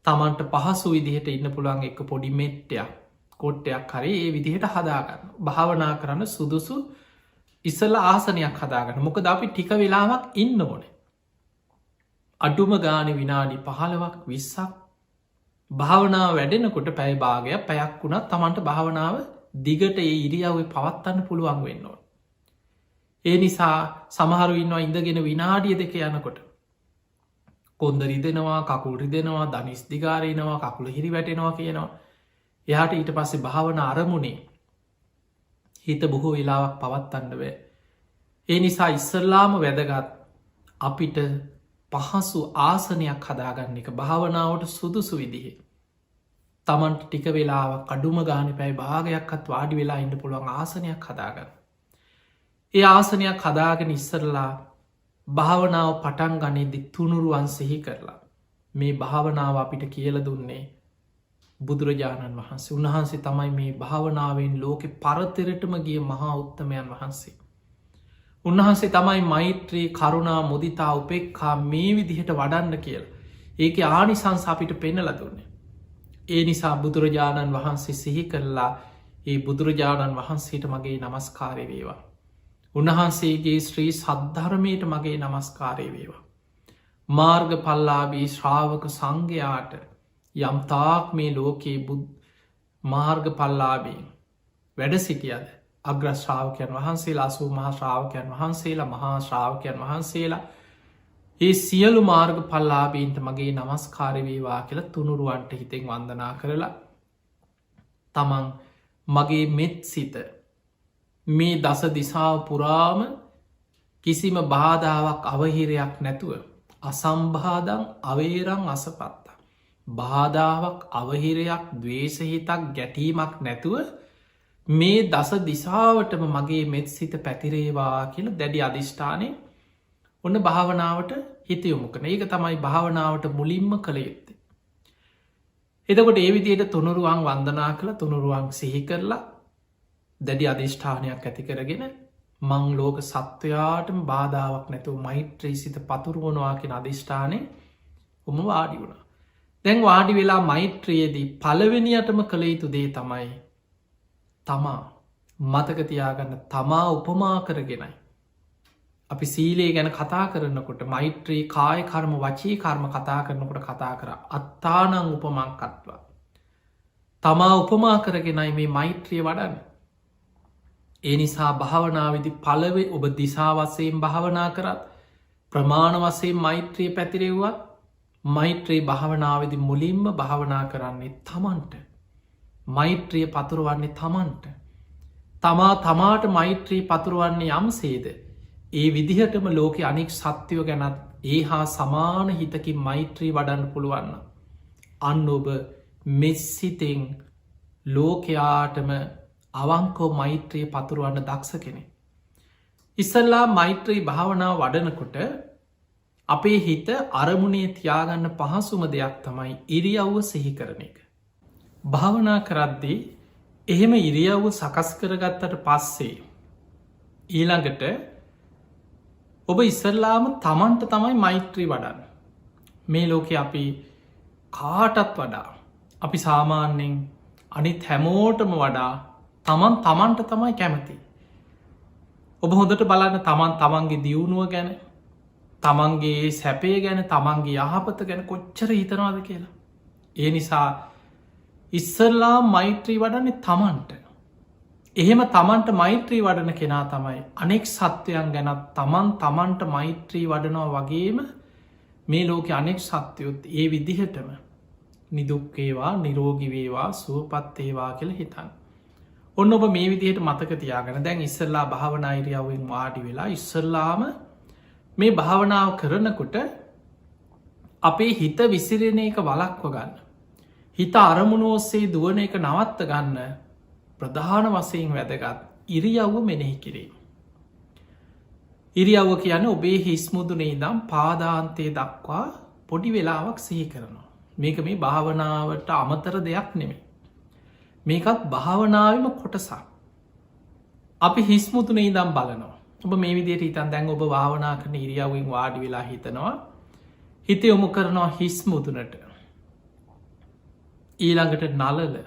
තමන්ට පහසු විදිහට ඉන්න පුළුවන් එක පොඩි මෙට්ටයක් කොට්ටයක් හරි ඒ විදිහට හදාගන්න භාවනා කරන්න සුදුසු ඉස්සල ආසනයක් හදාගන්න මොකද අපි ටික වෙලාවක් ඉන්න ඕනේ. අඩුම ගාන විනාඩි 15ක් 20ක් භාවනාව වැඩෙනකොට පැය භාගයක් පැයක් වුණත් තමන්ට භාවනාව දිගට ඒ ඉරියව්වේ පවත්වන්න පුළුවන් වෙන්න ඕන. ඒ නිසා සමහරු ඉන්නවා ඉඳගෙන විනාඩිය දෙක යනකොට කොන්ද රිදෙනවා කකුල් රිදෙනවා දනිස් දිගාරයනවා කකුල හිරි වැටෙනවා කියනවා. එයාට ඊට පස්සේ භාවන අරමුණේ හිත බොහෝ වෙලාවක් පවත්තන්න වේ. ඒ නිසා ඉස්සල්ලාම වැදගත් අපිට පහසු ආසනයක් හදාගන්න එක භාවනාවට සුදුසු විදිහේ. තමන්ට ටික වෙලාව කඩුම ගාන පැයි භාගයක්ත් වාඩි වෙලා ඉන්න පුළුවන් ආසනයක් හදාගන්න. ඒ ආසනයක් හදාගෙන ඉස්සරලා භාවනාව පටන් ගනේදි තුනුරුවන් සිහි කරලා මේ භාවනාව අපිට කියල දුන්නේ බුදුරජාණන් වහන්සේ උන්වහන්සේ තමයි මේ භාවනාවෙන් ලෝකෙ පරතරටම ගිය මහා උත්තමයන් වහන්සේ. උන්වහන්සේ තමයි මෛත්‍රී කරුණා මුදිතා උපෙක්කා මේ විදිහට වඩන්න කියල ඒක ආනිසංස අපිට පෙන්නල දුන්නේ. ඒ නිසා බුදුරජාණන් වහන්සේ සිහි කරලා ඒ බුදුරජාණන් වහන්සේට මගේ නමස්කාරය වේවා. උන්වහන්සේගේ ශ්‍රී සද්ධර්මයට මගේ නමස්කාරය වේවා. මාර්ග පල්ලාබී ශ්‍රාවක සංඝයාට යම්තාක් මේ ලෝකයේ මාර්ග පල්ලාබී වැඩ සිටියද අග්‍රශ්‍රාවකයන් වහන්සේලා සූ මහා ශ්‍රාවකයන් වහන්සේලා මහා ශ්‍රාවකයන් වහන්සේලා ඒ සියලු මාර්ග පල්ලාබීන්ට මගේ නමස්කාරය වේවා කියලා තුනුරුවන්ට හිතෙන් වන්දනා කරලා තමන් මගේ මෙත් සිත මේ දස දිසාව පුරාම කිසිම බාධාවක් අවහිරයක් නැතුව අසම්බාධං අවේරං අසපත්තා. බාධාවක් අවහිරයක් දවේශහිතක් ගැටීමක් නැතුව මේ දස දිසාවටම මගේ මෙත් සිත පැතිරේවා කියල දැඩි අධිෂ්ඨානය ඔන්න භාවනාවට හිතයොමුකන ඒක තමයි භාවනාවට මුලින්ම කළ යුත්තේ. එතකොට ඒ විදියට තුනුරුවන් වන්දනා කළ තුනුරුවන් සිහි කරලා දැඩි අධිෂ්ඨානයක් ඇති කරගෙන මං ලෝක සත්වයාටම බාධාවක් නැතුව මෛත්‍රී සිත පතුරුවනවා කියෙන අධිෂ්ඨානය උම වාඩි වුණා. දැන් වාඩි වෙලා මෛත්‍රයේදී පළවෙනියටම කළ යුතු දේ තමයි තමා මතකතියාගන්න තමා උපමා කරගෙනයි. අපි සීලේ ගැන කතා කරනකොට මෛත්‍රී කාය කර්ම වචී කර්ම කතා කරනකොට කතා කර අත්තානං උපමංකත්වා. තමා උපමා කරගෙනයි මේ මෛත්‍රිය වඩන්න. ඒ නිසා භාවනාවිදි පලවෙ ඔබ දිසාවසයෙන් භාවනා කරත් ප්‍රමාණ වසයෙන් මෛත්‍රී පැතිරෙව්වත් මෛත්‍රී භාවනාවදි මුලින්ම භාවනා කරන්නේ තමන්ට. මෛත්‍රිය පතුරුවන්නේ තමන්ට. තමා තමාට මෛත්‍රී පතුරුවන්නේ යම්සේද. ඒ විදිහටම ලෝක අනික් සත්‍යයෝ ගැනත් ඒ හා සමාන හිතකින් මෛත්‍රී වඩන්න පුළුවන්න. අන්න ඔබ මෙස්සිතෙන් ලෝකයාටම අවංකෝ මෛත්‍රී පතුරුවන්න දක්ෂ කෙනෙ. ඉස්සල්ලා මෛත්‍රී භාවනාව වඩනකොට අපේ හිත අරමුණේ තියාගන්න පහසුම දෙයක් තමයි ඉරියව්ව සිහි කරන එක. භාවනා කරද්දී එහෙම ඉරියව්ව සකස් කරගත්තට පස්සේ ඊළඟට ඔබ ඉස්සරලාම තමන්ට තමයි මෛත්‍රී වඩන්න. මේ ලෝකෙ අපි කාටත් වඩා අපි සාමාන්‍යෙන් අනිත් හැමෝටම වඩා තමන්ට තමයි කැමති. ඔබ හොඳට බලන්න තමන්ගේ දියුණුව ගැන තමන්ගේ සැපේ ගැන තමන්ගේ යහපත ගැන කොච්චර හිතනවාද කියලා. ඒ නිසා ඉස්සරලා මෛත්‍රී වඩන්නේ තමන්ට. එහෙම තමන්ට මෛත්‍රී වඩන කෙනා තමයි අනෙක් සත්වයන් ගැනත් තමන්ට මෛත්‍රී වඩනවා වගේම මේ ලෝක අනෙක් සත්‍යයොත් ඒ විදිහටම නිදුක්කේවා නිරෝගිවේවා සුවපත්තේවා කියල හිතන්. ඔන්න ඔබ මේ විදිහට මතක තියාගෙන දැන් ඉස්සල්ලා භාවනායිරියාවෙන් වාඩි වෙලා ඉස්සල්ලාම මේ භාවනාව කරනකොට අපේ හිත විසිරෙන එක වලක්ව ගන්න. හිත අරමුණු ඔස්සේ දුවන එක නවත්ත ගන්න ප්‍රධාන වසයෙන් වැදගත් ඉරියව්ව මෙනෙහි කිරීම. ඉරියව්ව කියන ඔබේ හිස්මුදුනේ දම් පාදාන්තය දක්වා පොඩි වෙලාවක් සිහි කරනවා. මේක මේ භාවනාවට අමතර දෙයක් නෙමේ. මේකත් භාවනාවම කොටසක්. අපි හිස්මුතුනේ දම් බලනවා. ඔබ මේ විදියට හිතන් දැන් ඔබ භාවනා කරන ඉරියව්වෙන් වාඩි වෙලා හිතනවා. හිත යොමු කරනවා හිස්මුතුනට. ඊළඟට නලල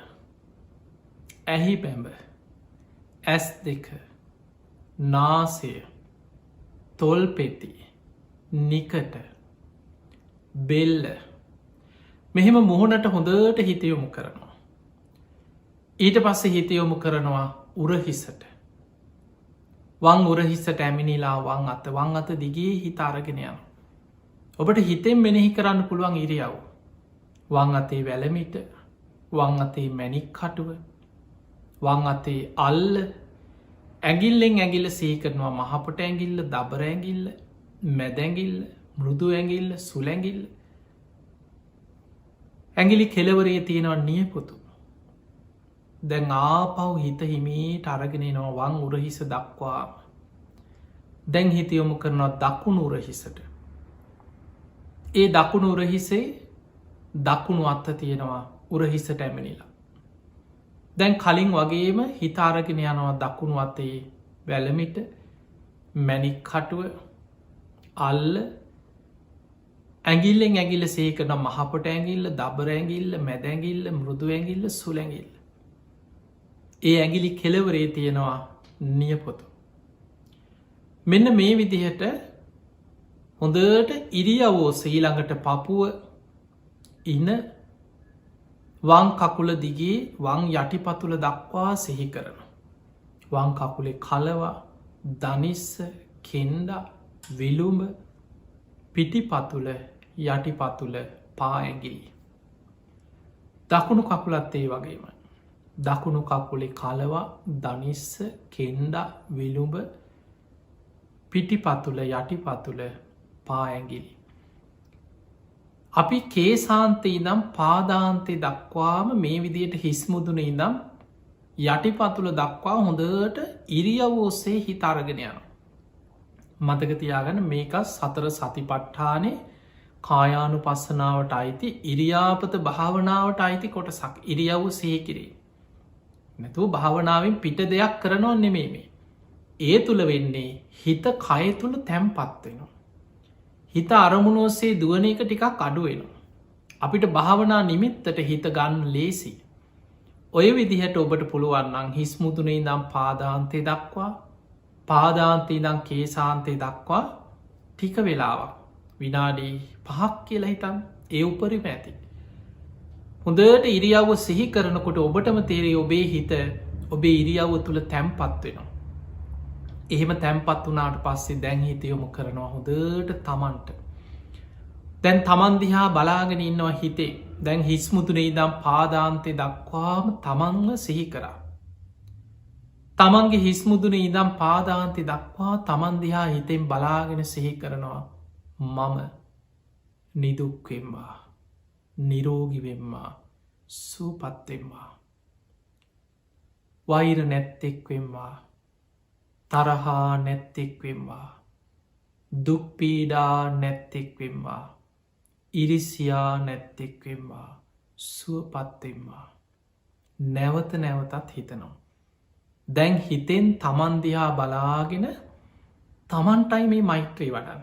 ඇහි පැඹ ඇස් දෙක නාසය තොල් පෙති නිකට බෙල්ල මෙහෙම මුහුණට හොඳට හිතයොමු කරනවා. ඊට පස්සේ හිතයොමු කරනවා උරහිසට වං උරහිස්සට ඇමිනිලා වං අත දිගේ හිත අරගෙනයන. ඔබට හිතෙන් මෙනෙහි කරන්න පුළුවන් ඉරියව්. වං අතේ වැලමිට වං අතේ මැනික් කටුව වං අතේ අල්ල ඇගිල්ලෙන් ඇගිල්ල සේකරනවා මහපොට ඇගිල්ල දබර ඇගිල්ල මැදැගිල්ල මෘදු ඇගිල්ල සුලැගිල්ල ඇගිලි කෙලවරේ තියෙනවා නියපොතු. දැන් ආපව් හිත හිමීට අරගෙනනවා වං උරහිස දක්වා. දැන් හිතයොමු කරනවා දකුණු උරහිසට. ඒ දකුණු උරහිසේ දකුණු අත්ත තියෙනවා උරහිසට ඇමනිලා. දැන් කලින් වගේම හිතාරගෙන යනවා දකුණු අතේ වැලමිට මැනික් කටුව අල්ල ඇගිල්ලෙන් ඇගිල්ල සේකන මහපොට ඇගිල්ල දබර ඇගිල්ල මැදැගිල්ල මෘදු ඇගිල්ල සුලැගිල්ල. ඒ ඇගිලි කෙලවරේ තියෙනවා නියපොතු. මෙන්න මේ විදිහට හොඳට ඉරියවෝ සීළඟට පපුුව ඉන වං කකුල දිගේ වං යටිපතුල දක්වා සිහි කරන. වං කකුලේ කලවා දනිස්ස කෙන්ඩ විලුඹ පිටිපතුල යටිපතුල පාඇගිලි. දකුණු කකුලත් ඒ වගේම. දකුණු කකුලේ කලවා දනිස්ස කෙන්ඩ විලුඹ පිටිපතුල යටිපතුල පාඇගිලි. අපි කේසාන්තය ඉදම් පාදාන්තය දක්වාම මේ විදියට හිස්මුදුන ඉදම් යටිපතුල දක්වා හොඳට ඉරියව් ඔස්සේ හිතාරගෙන යන. මතකතියාගන්න මේක සතර සතිපට්ඨානේ කායානු පස්සනාවට අයිති ඉරියාපත භාවනාවට අයිති කොටසක් ඉරියව් සේකිරේ. නැතුව භාවනාවෙන් පිට දෙයක් කරනවා නෙමේමේ. ඒ තුළ වෙන්නේ හිත කය තුළ තැම්පත්වෙනවා. හිත අරමුණ ඔස්සේ දුවන එක ටිකක් අඩුවෙනවා. අපිට භාවනා නිමිත්තට හිත ගන්න ලේසි. ඔය විදිහට ඔබට පුළුවන්නම් හිස්මුදුනේ දම් පාදාන්තය දක්වා පාදාන්තේ දං කේසාන්තය දක්වා ටික වෙලාවක් විනාඩී 5ක් කියලා හිතන් ඒ උපරිම ඇති. හොඳට ඉරියව්ව සිහි කරනකොට ඔබටම තේරේ ඔබේ හිත ඔබේ ඉරියව්ව තුළ තැම්පත් වෙනවා. එහෙම තැම්පත් වනාට පස්සේ දැන් හිත යොමු කරනවා හොඳට තමන්ට. දැන් තමන්දිහා බලාගෙන ඉන්නවා හිතේ දැන් හිස්මුතුනේ ඉදම් පාදාන්තය දක්වාම තමන්ව සිහි කරා. තමන්ගේ හිස්මුදුන ඉදම් පාදාන්ති දක්වා තමන්දිහා හිතෙන් බලාගෙන සිහි කරනවා මම නිදුක්වෙම්වා නිරෝගිවෙම්මා සූපත්තෙම්වා වෛර නැත්තෙක්වෙම්වා තරහා නැත්තෙක්වෙම්වා දුක්පීඩා නැත්තෙක්වෙම්වා ඉරිසියා නැත්තෙක්වෙම්වා සුවපත්තෙම්වා නැවත නැවතත් හිතනවා. දැන් හිතෙන් තමන්දිහා බලාගෙන තමන්ටයි මේ මෛත්‍රී වඩන්න.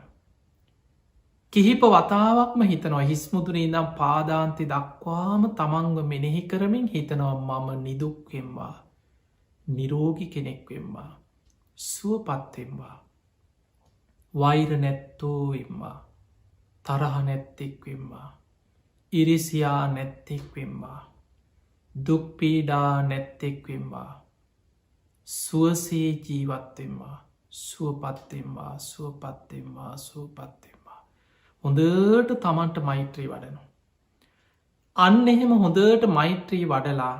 කිහිප වතාවක්ම හිතනවා හිස්මුදුනේ ඉදම් පාදාන්ති දක්වාම තමන්ව මෙනෙහි කරමින් හිතනවා මම නිදුක්වෙම්වා නිරෝගි කෙනෙක්වෙම්වා සුවපත්තෙම්වා වෛර නැත්තෝවෙම්වා තරහ නැත්තෙක්වෙම්වා ඉරිසියා නැත්තෙක්වෙම්වා දුක්පීඩා නැත්තෙක්වෙම්වා සුවසේ ජීවත්තෙම්වා සුවපත්තෙම්වා සුවපත්තෙම්වා සුවපත්තෙම්වා හොඳට තමන්ට මෛත්‍රී වඩනු. අන්න එහෙම හොඳට මෛත්‍රී වඩලා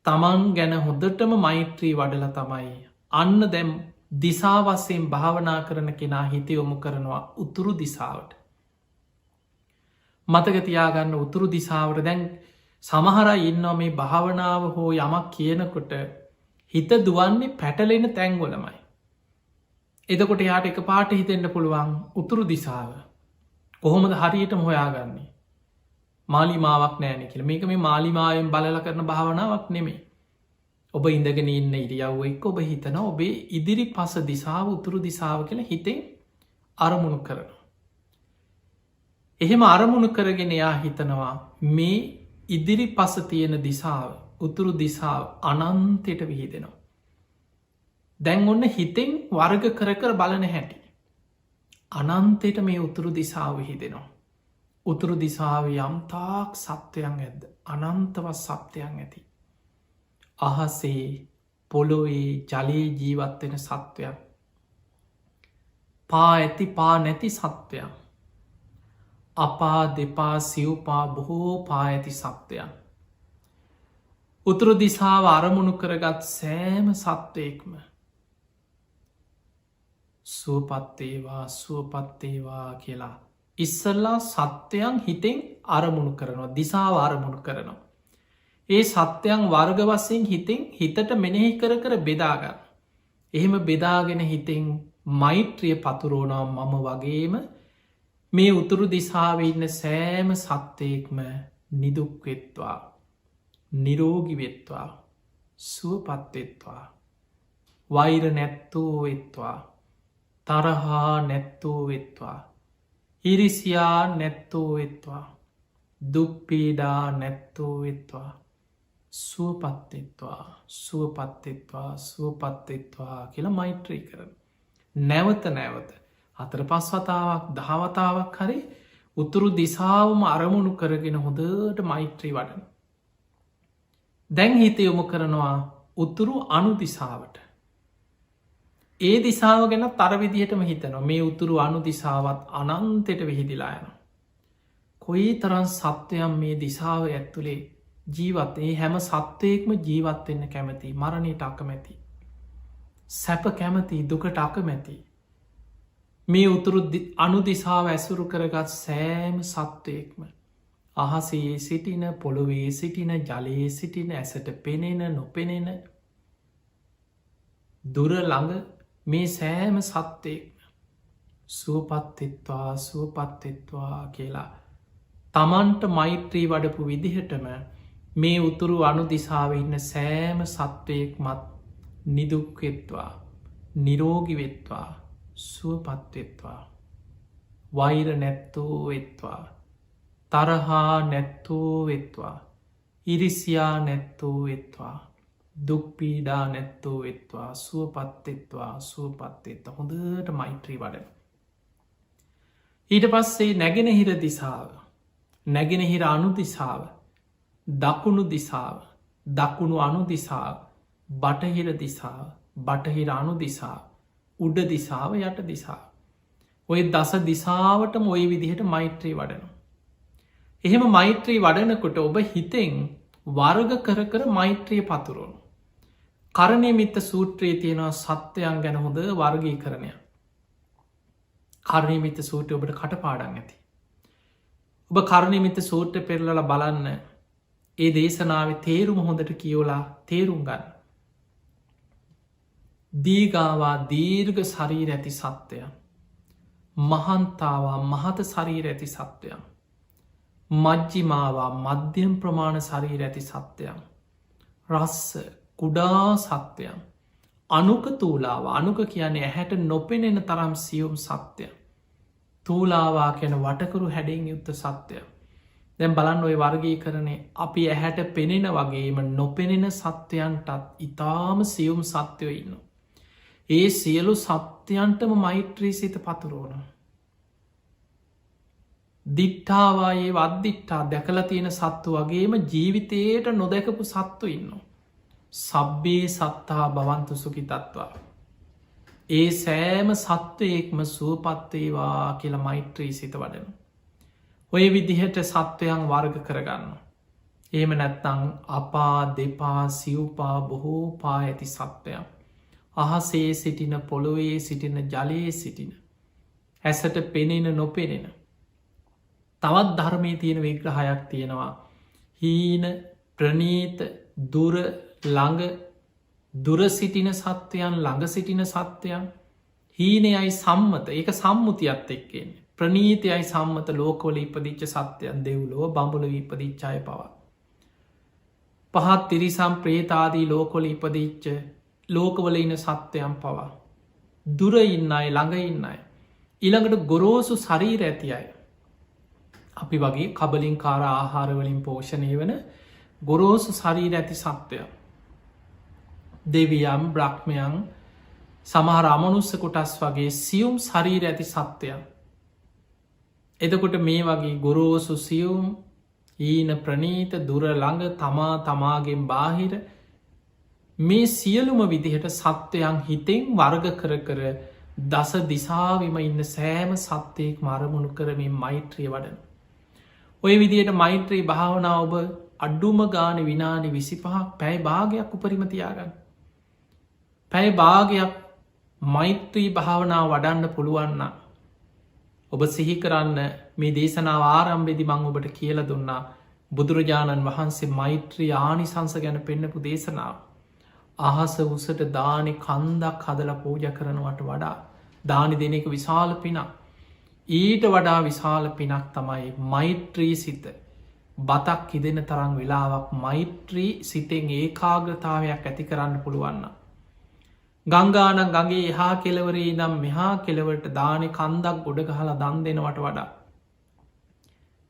තමන් ගැන හොඳටම මෛත්‍රී වඩල තමයි අන්න දැම් දිසාවස්සයෙන් භාවනා කරන කෙනා හිතයොමු කරනවා උතුරු දිසාවට. මතකතියාගන්න උතුරු දිසාවට දැන් සමහර ඉන්නවා මේ භාවනාව හෝ යමක් කියනකොට හිත දුවන්නේ පැටලෙන තැන්ගොලමයි. එතකොට යාට එක පාට හිතෙන්ට පුළුවන් උතුරු දිසාව කොහොමද හරියටම හොයාගන්නේ මාලිමාවක් නෑනෙ කියල මේක මේ මාලිමාවෙන් බලල කරන භාවනාවක් නෙමේ. ඔබ ඉඳගෙන ඉන්න ඉරියව්ව එක් ඔබ හිතන ඔබේ ඉදිරි පස දිසාව උතුරු දිසාව කියලා හිතෙන් අරමුණු කරනවා. එහෙම අරමුණු කරගෙන එයා හිතනවා මේ ඉදිරි පස තියෙන දිසාව උතුරු දිසාව අනන්තයට විහිදෙනවා. දැන් ඔන්න හිතෙන් වර්ග කර කර බලන හැටි. අනන්තයට මේ උතුරු දිසාව විහිදෙනවා. උතුරු දිසාව යම්තාක් සත්වයන් ඇද්ද අනන්තවත් සත්වයන් ඇති. අහසේ පොළොවේ ජලයේ ජීවත්වෙන සත්වයන් පා ඇති පා නැති සත්වයන් අපා දෙපා සිව්පා බොහෝ පා ඇති සත්වයන් උතුරු දිසාව අරමුණු කරගත් සෑම සත්වයෙක්ම සුවපත්තේවා සුවපත්තේවා කියලා ඉස්සල්ලා සත්‍යයන් හිතෙන් අරමුණු කරනවා දිසාව අරමුණු කරනවා. ඒ සත්‍යයන් වර්ග වස්සයෙන් හිතෙන් හිතට මෙනෙහි කර කර බෙදාගන්න. එහෙම බෙදාගෙන හිතෙන් මෛත්‍රිය පතුරෝනම් මම වගේම මේ උතුරු දිසාව ඉන්න සෑම සත්‍යයෙක්ම නිදුක්වෙත්වා නිරෝගිවෙත්වා සුවපත්වෙත්වා වෛර නැත්තෝ වෙත්වා තරහා නැත්තෝ වෙත්වා ඉරිසියා නැත්තෝ වෙත්වා දුක්පීඩා නැත්තෝ වෙත්වා සුවපත්තෙත්වා සුවපත්තෙත්වා සුවපත්තෙත්වා කියලා මෛත්‍රී කරන. නැවත නැවත 4-5 වතාවක් 10 වතාවක් හරි උතුරු දිසාවම අරමුණු කරගෙන හොඳට මෛත්‍රී වඩන. දැන් හිත යොමු කරනවා උතුරු අනු දිසාවට. ඒ දිසාව ගැන තරවිදිහටම හිතනවා මේ උතුරු අනු දිසාවත් අනන්තයට විහිදිලා යන. කොයි තරන් සත්වයන් මේ දිසාව ඇත්තුළේ ජීවත් ඒ හැම සත්වයෙක්ම ජීවත්වෙන්න කැමති මරණයට අකමැති. සැප කැමති දුකට අකමැති. මේ උතුරු අනු දිසාව ඇසුරු කරගත් සෑම සත්වයෙක්ම අහසේ සිටින පොළොවේ සිටින ජලයේ සිටින ඇසට පෙනෙන නොපෙනෙන දුර ළඟ මේ සෑම සත්වයෙක්ම සුවපත්තෙත්වා සුවපත්තෙත්වා කියලා තමන්ට මෛත්‍රී වඩපු විදිහටම මේ උතුරු අනු දිසාව ඉන්න සෑම සත්වයෙක් මත් නිදුක්වෙත්වා නිරෝගිවෙත්වා සුවපත්වෙත්වා වෛර නැත්තෝ වෙත්වා තරහා නැත්තෝ වෙත්වා ඉරිසියා නැත්තෝ වෙත්වා දුක් පීඩා නැත්තෝ එත්වා සුවපත්තෙත්වා සුවපත්තෙත්ත හොඳට මෛත්‍රී වඩන. ඊට පස්සේ නැගෙනහිර දිසාව නැගෙනහිර අනු දිසාව දකුණු දිසාව දකුණු අනු දිසාව බටහිර දිසාව බටහිර අනු දිසා උඩ දිසාව යට දිසා ඔය දස දිසාවටම ඔය විදිහට මෛත්‍රී වඩන. එහෙම මෛත්‍රී වඩනකොට ඔබ හිතෙන් වර්ග කර කර මෛත්‍රිය පතුරුවනු. කරණය මිත්ත සූත්‍රයේ තියෙනවා සත්‍යයන් ගැන හොඳ වර්ගී කරණය. කරණය මිත්ත සූත්‍රය ඔබට කටපාඩන් ඇති. ඔබ කරණය මිත්ත සූත්‍ර පෙරලල බලන්න ඒ දේශනාව තේරුම හොඳට කියෝලා තේරුම් ගන්න. දීගාවා දීර්ග ශරීර ඇති සත්‍යයන් මහන්තාවා මහත ශරීර ඇති සත්‍යයන් මජ්ජිමාවා මධ්‍යම් ප්‍රමාණ ශරීර ඇති සත්‍යයන් රස්ස කුඩා සත්‍යයන් අනුක තූලාව අනුක කියන්නේ ඇහැට නොපෙනෙන තරම් සියුම් සත්‍යය තූලාවා කියන වටකරු හැඩෙන් යුත්ත සත්‍යය දැන් බලන්න ඔය වර්ගී කරනේ අපි ඇහැට පෙනෙන වගේම නොපෙනෙන සත්‍යයන්ටත් ඉතාම සියුම් සත්‍යයෝ ඉන්න. ඒ සියලු සත්‍යයන්ටම මෛත්‍රී සිත පතුරෝන. දිට්ඨාවායේ වද්දිට්ටා දැකලා තියෙන සත්තු වගේම ජීවිතයට නොදැකපු සත්තු ඉන්න. සබ්බේ සත්තා භවන්තු සුකි තත්වා. ඒ සෑම සත්වයෙක්ම සුවපත්තේවා කියලා මෛත්‍රී සිත වඩන. ඔය විදිහට සත්වයන් වර්ග කරගන්න. ඒම නැත්තං අපා දෙපා සිව්පා බොහෝ පා ඇති සත්වයන්. අහසේ සිටින පොළොවේ සිටින ජලයේ සිටින. ඇසට පෙනෙන නොපෙනෙන. තවත් ධර්මය තියෙන විග්‍රහයක් තියෙනවා. හීන ප්‍රනීත දුර ළඟ දුර සිටින සත්වයන් ළඟ සිටින සත්වයන් හීනයයි සම්මත ඒක සම්මුතියත් එක්කෙන්නේ. ප්‍රනීතයයි සම්මත ලෝකවල ඉපදිච්ච සත්‍යයන් දෙව්ලෝ බඹුල ඉපදිච්චාය පවා. පහත් තිරිසම් ප්‍රේතාදී ලෝකොල ඉපදිච්ච ලෝකවල ඉන සත්‍යයන් පවා. දුර ඉන්න අය ළඟ ඉන්න අය. ඊළඟට ගොරෝසු ශරීර ඇති අය. අපි වගේ කබලින් කාර ආහාරවලින් පෝෂණය වන ගොරෝසු ශරීර ඇති සත්වය. දෙවියම් බ්‍රහ්මයන් සමහර අමනුස්ස කොටස් වගේ සියුම් ශරීර ඇති සත්වයන්. එතකොට මේ වගේ ගොරෝසු සියුම් ඊන ප්‍රනීත දුර ළඟ තමා තමාගෙන් බාහිර මේ සියලුම විදිහට සත්වයන් හිතෙන් වර්ග කර කර දස දිසාවිම ඉන්න සෑම සත්‍යයෙක් මරමුණු කරමින් මෛත්‍රිය වඩන. ඔය විදියට මෛත්‍රී භාවනා ඔබ අඩ්ඩුම ගාන විනාඩි 25 පැය භාගයක් උපරිමතියාගන්න. පැය භාගයක් මෛත්‍රී භාවනා වඩන්න පුළුවන්න. ඔබ සිහි කරන්න මේ දේශනාව ආරම්භෙදි මං ඔබට කියල දුන්නා බුදුරජාණන් වහන්සේ මෛත්‍රී ආනිසංස ගැන පෙන්නපු දේශනාව. අහස උසට දානෙ කන්දක් හදල පූජ කරනවට වඩා දානි දෙන එක විශාල පිනක්. ඊට වඩා විශාල පිනක් තමයි මෛත්‍රී සිත බතක් හිදෙන තරං වෙලාවක් මෛත්‍රී සිතෙන් ඒකාග්‍රතාවයක් ඇති කරන්න පුළුවන්න. ගංගාන ගගේ එහා කෙලවරේ නම් මෙහා කෙලවට දානෙ කන්දක් ගොඩ ගහලා දන් දෙනවට වඩා.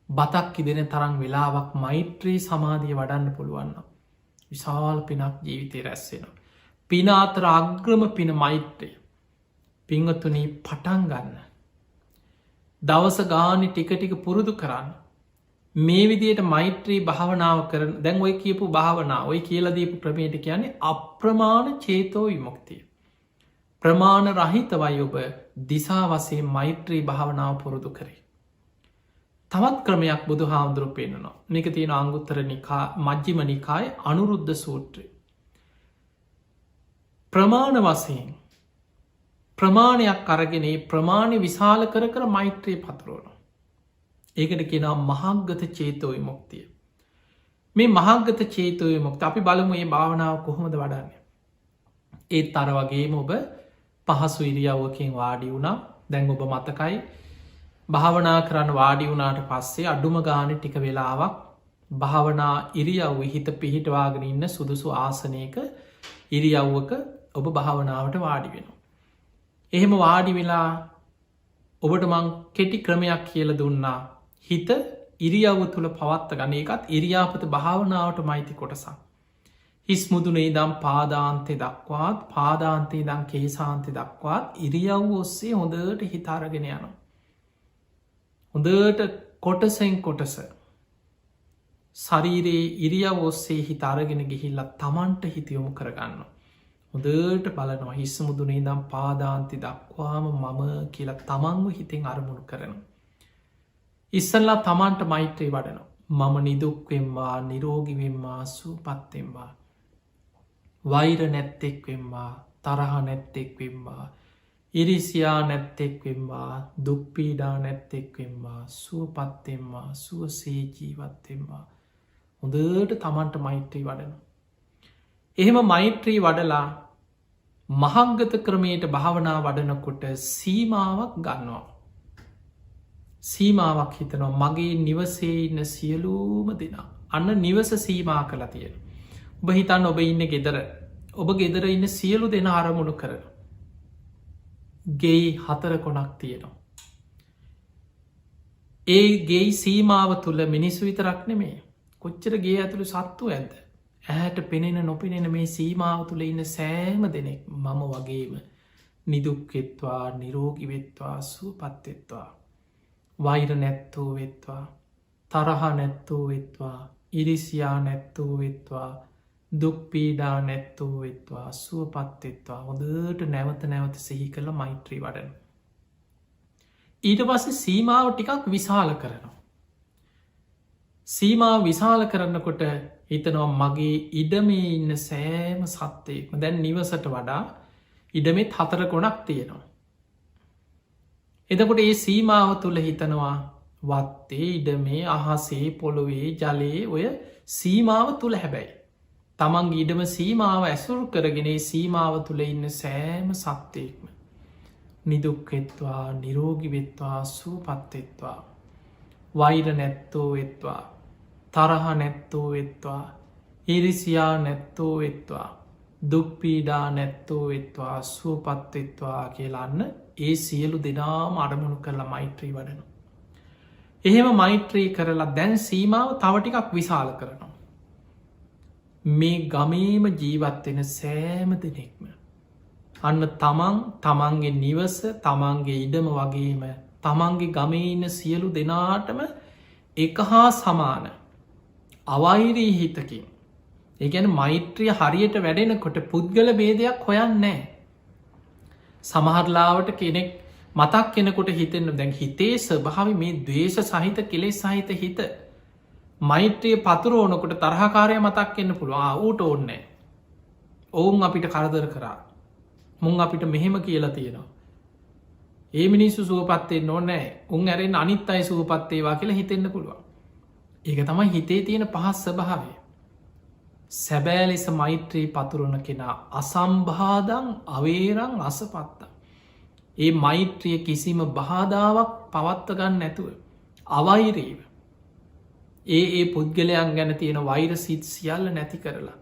බතක් ඉදෙන තරම් වෙලාවක් මෛත්‍රී සමාධිය වඩන්න පුළුවන්න. විශාල් පිනක් ජීවිතය රැස්සෙන. පින අතර අග්‍රම පින මෛත්‍රය. පිංගතුනී පටන් ගන්න. දවස ගානි ටික පුරුදු කරන්න. මේ විදියට මෛත්‍රී භාවනාව කරන දැන් ඔය කියපු භාවනා ඔය කියලදීපු ක්‍රමයට කියන්නේ අප්‍රමාණ චේතෝ විමුක්තිය. ප්‍රමාණ රහිතවයි ඔබ දිසා වසේ මෛත්‍රී භාවනාව පුරුදු කරේ. තවත් ක්‍රමයක් බුදු හාමුදුරු පෙන්නවා. මේක තියෙන අංගුත්තර නිකා මජ්ජිම නිකාය අනුරුද්ධ සූත්‍රය. ප්‍රමාණ වසයෙන් ප්‍රමාණයක් අරගෙන ප්‍රමාණය විශාල කර කර මෛත්‍රී පතුරෝන. ඒකට කෙනා මහග්ගත චේතෝ විමුක්තිය. මේ මහග්ගත චේතෝ විමුක්ති අපි බලමු මේ භාවනාව කොහොමද වඩන්නේ. ඒත් අර වගේම ඔබ පහසු ඉරියව්වකින් වාඩි වුණා. දැන් ඔබ මතකයි භාවනා කරන්න වාඩි වුණාට පස්සේ අඩුම ගාන ටික වෙලාවක් භාවනා ඉරියව්ව හිත පිහිටවාගෙන ඉන්න සුදුසු ආසනයක ඉරියව්වක ඔබ භාවනාවට වාඩි වෙනවා. එහෙම වාඩි වෙලා ඔබට මං කෙටි ක්‍රමයක් කියල දුන්නා. හිත ඉරියව්ව තුළ පවත්ත ගන එකත් ඉරියාපත භාවනාවට මයිති කොටසක්. හිස්මුදුනේ දම් පාදාන්තය දක්වාත් පාදාන්තයේ දම් කේසාන්තය දක්වාත් ඉරියව් ඔස්සේ හොඳට හිතාරගෙන යනවා. හොඳට කොටසෙන් කොටස ශරීරයේ ඉරියව් ඔස්සේ හිතාරගෙන ගිහිල්ලත් තමන්ට හිතියොමු කරගන්න. හොඳට බලනවා හිස්මුදුනේ දම් පාදාන්ති දක්වාම මම කියලා තමන්ව හිතෙන් අරමුණු කරන. ඉස්සල්ලා තමන්ට මෛත්‍රී වඩන මම නිදුක්වෙම්වා නිරෝගිවෙම්වා සූපත්තෙම්වා වෛර නැත්තෙක්වෙම්වා තරහ නැත්තෙක්වෙම්වා ඉරිසියා නැත්තෙක්වෙම්වා දුක්පීඩා නැත්තෙක්වෙම්වා සුවපත්තෙම්වා සුවසේ ජීවත්තෙම්වා හොඳට තමන්ට මෛත්‍රී වඩන. එහෙම මෛත්‍රී වඩලා මහංගත ක්‍රමයට භාවනා වඩනකොට සීමාවක් ගන්නවා. සීමාවක් හිතනවා මගේ නිවසේ ඉන්න සියලූම දෙනා අන්න නිවස සීමා කළ තියෙන. ඔබ හිතන්න ඔබ ඉන්න ගෙදර ඔබ ගෙදර ඉන්න සියලු දෙන අරමුණු කරන. ගෙයි 4 කොනක් තියෙනවා. ඒ ගෙයි සීමාව තුළ මිනිස්සු විතරක් නෙමේ කොච්චර ගේ ඇතුළු සත්තු ඇද. ඇහැට පෙනෙන නොපෙනෙන මේ සීමාව තුළ ඉන්න සෑම දෙනෙක් මම වගේම නිදුක්වෙත්වා නිරෝගිවෙත්වා සුවපත්වෙත්වා වෛර නැත්තෝ වෙත්වා තරහ නැත්තෝ වෙත්වා ඉරිසියා නැත්තෝ වෙත්වා දුක්පීඩා නැත්තෝ වෙත්වා සුවපත්වෙත්වා හොඳට නැවත නැවත සිහි කළ මෛත්‍රී වඩන. ඊට පස්සේ සීමාව ටිකක් විශාල කරනවා. සීමාව විශාල කරන්නකොට හිතනවා මගේ ඉඩමේ ඉන්න සෑම සත්තයෙක්ම දැන් නිවසට වඩා ඉඩමෙත් 4 කොනක් තියෙනවා. එතකොට ඒ සීමාව තුළ හිතනවා වත්තේ ඉඩමේ අහසේ පොළොවේ ජලයේ ඔය සීමාව තුළ හැබැයි. තමන්ගේ ඉඩම සීමාව ඇසුරු කරගෙන සීමාව තුළ ඉන්න සෑම සත්තයෙක්ම. නිදුක්වෙත්වා නිරෝගිවෙත්වා සූපත්වෙත්වා වෛර නැත්තෝ වෙත්වා තරහ නැත්තෝ වෙත්වා ඉරිසියා නැත්තෝ වෙත්වා දුක්පීඩා නැත්තෝ වෙත්වා සුවපත්වෙත්වා කියලාන්න ඒ සියලු දෙනාම අරමුණු කරලා මෛත්‍රී වඩන. එහෙම මෛත්‍රී කරලා දැන් සීමාව තවටිකක් විශාල කරනවා. මේ ගමේම ජීවත්වෙන සෑම දෙනෙක්ම. අන්න තමන්ගේ නිවස තමන්ගේ ඉඩම වගේම තමන්ගේ ගමේ ඉන්න සියලු දෙනාටම එක හා සමාන අවෛරී හිතකින් ඒගැන මෛත්‍රිය හරියට වැඩෙනකොට පුද්ගල බේදයක් හොයන්නෑ. සමහරලාවට කෙනෙක් මතක් කෙනෙකුට හිතෙන්න දැන් හිතේ ස්වභාවි මේ දවේශ සහිත කෙලෙස් සහිත හිත මෛත්‍රිය පතුර ඕනකොට තරහකාරය මතක් එන්න පුළුව ඌට ඕන්නෑ. ඔවුන් අපිට කරදර කරා මුං අපිට මෙහෙම කියලා තියෙනවා. ඒ මිනිස්සු සුවපත්තේ නොනෑ උන් ඇරෙන් අනිත් අයි සුවපත්තේවා කියලා හිතෙන්න්න පුළුවන්. ඒක තමයි හිතේ තියෙන පහස් ස්වභාවය. සැබෑ ලෙස මෛත්‍රී පතුරන කෙනා අසම්බාධං අවේරං අසපත්තා. ඒ මෛත්‍රිය කිසිම බාධාවක් පවත්තගන්න නැතුව. අවෛරීව. ඒ පුද්ගලයන් ගැන තියෙන වෛර සිත් සියල්ල නැති කරලා.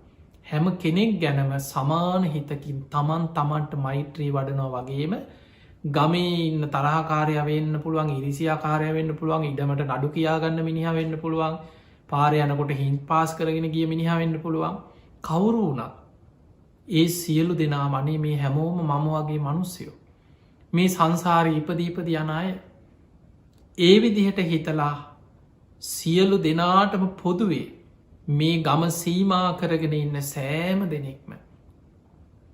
හැම කෙනෙක් ගැනම සමාන හිතකින් තමන් තමන්ට මෛත්‍රී වඩනවා වගේම ගමේ ඉන්න තරහකාරය වෙන්න පුළුවන් ඉරිසියාකාරය වෙන්න පුළුවන් ඉඩමට නඩු කියාගන්න මිනිහ වෙන්න පුළුවන් පාරයනකොට හින් පාස් කරගෙන ගිය මිනිහ වෙන්න පුළුවන් කවුරු වුණත් ඒ සියලු දෙනා මනේ මේ හැමෝම මම වගේ මනුස්සයෝ මේ සංසාරී ඉපදීපද යන අය ඒ විදිහට හිතලා සියලු දෙනාටම පොදුවේ මේ ගම සීමා කරගෙන ඉන්න සෑම දෙනෙක්ම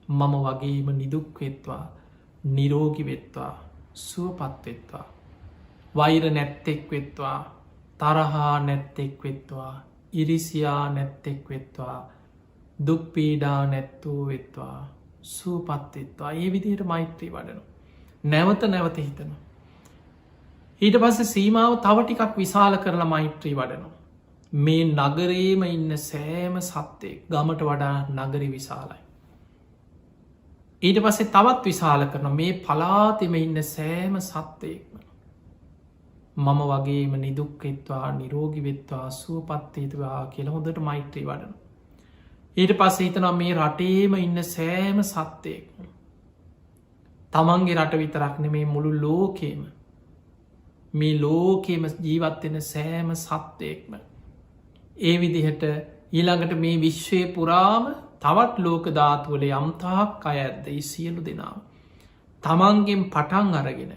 මම වගේම නිදුක්වෙත්වා නිරෝගිවෙත්වා සුවපත්වෙත්වා වෛර නැත්තෙක් වෙත්වා තරහා නැත්තෙක් වෙත්වා ඉරිසියා නැත්තෙක් වෙත්වා දුක්පීඩා නැත්තූ වෙත්වා සුවපත්වෙත්වා ඒ විදියට මෛත්‍රී වඩනු නැවත නැවත හිතන ඊට පස්ස සීමාව තව ටිකක් විශාල කරලා මෛත්‍රී වඩනු මේ නගරේම ඉන්න සෑම සත්තෙක් ගමට වඩා නගරි විශාලයි. ඊට පස්සේ තවත් විශාල කරන මේ පලාතෙම ඉන්න සෑම සත්තයෙක්ම මම වගේම නිදුක්කෙත්වා නිරෝගිවෙත්වා සුවපත්තේතවා කියල හොඳට මෛත්‍රී වඩන. ඊට පස්ස හිතනම් මේ රටේම ඉන්න සෑම සත්තයෙක්ම තමන්ගේ රට විතරක්න මේ මුළු ලෝකේම මේ ලෝකේම ජීවත්වෙන සෑම සත්තයෙක්ම ඒ විදිහට ඊළඟට මේ විශ්වය පුරාම තවත් ලෝක ධාතුවල යම්තාක් අය ඇද්ද ඒ සියලු දෙනාව. තමන්ගෙන් පටන් අරගෙන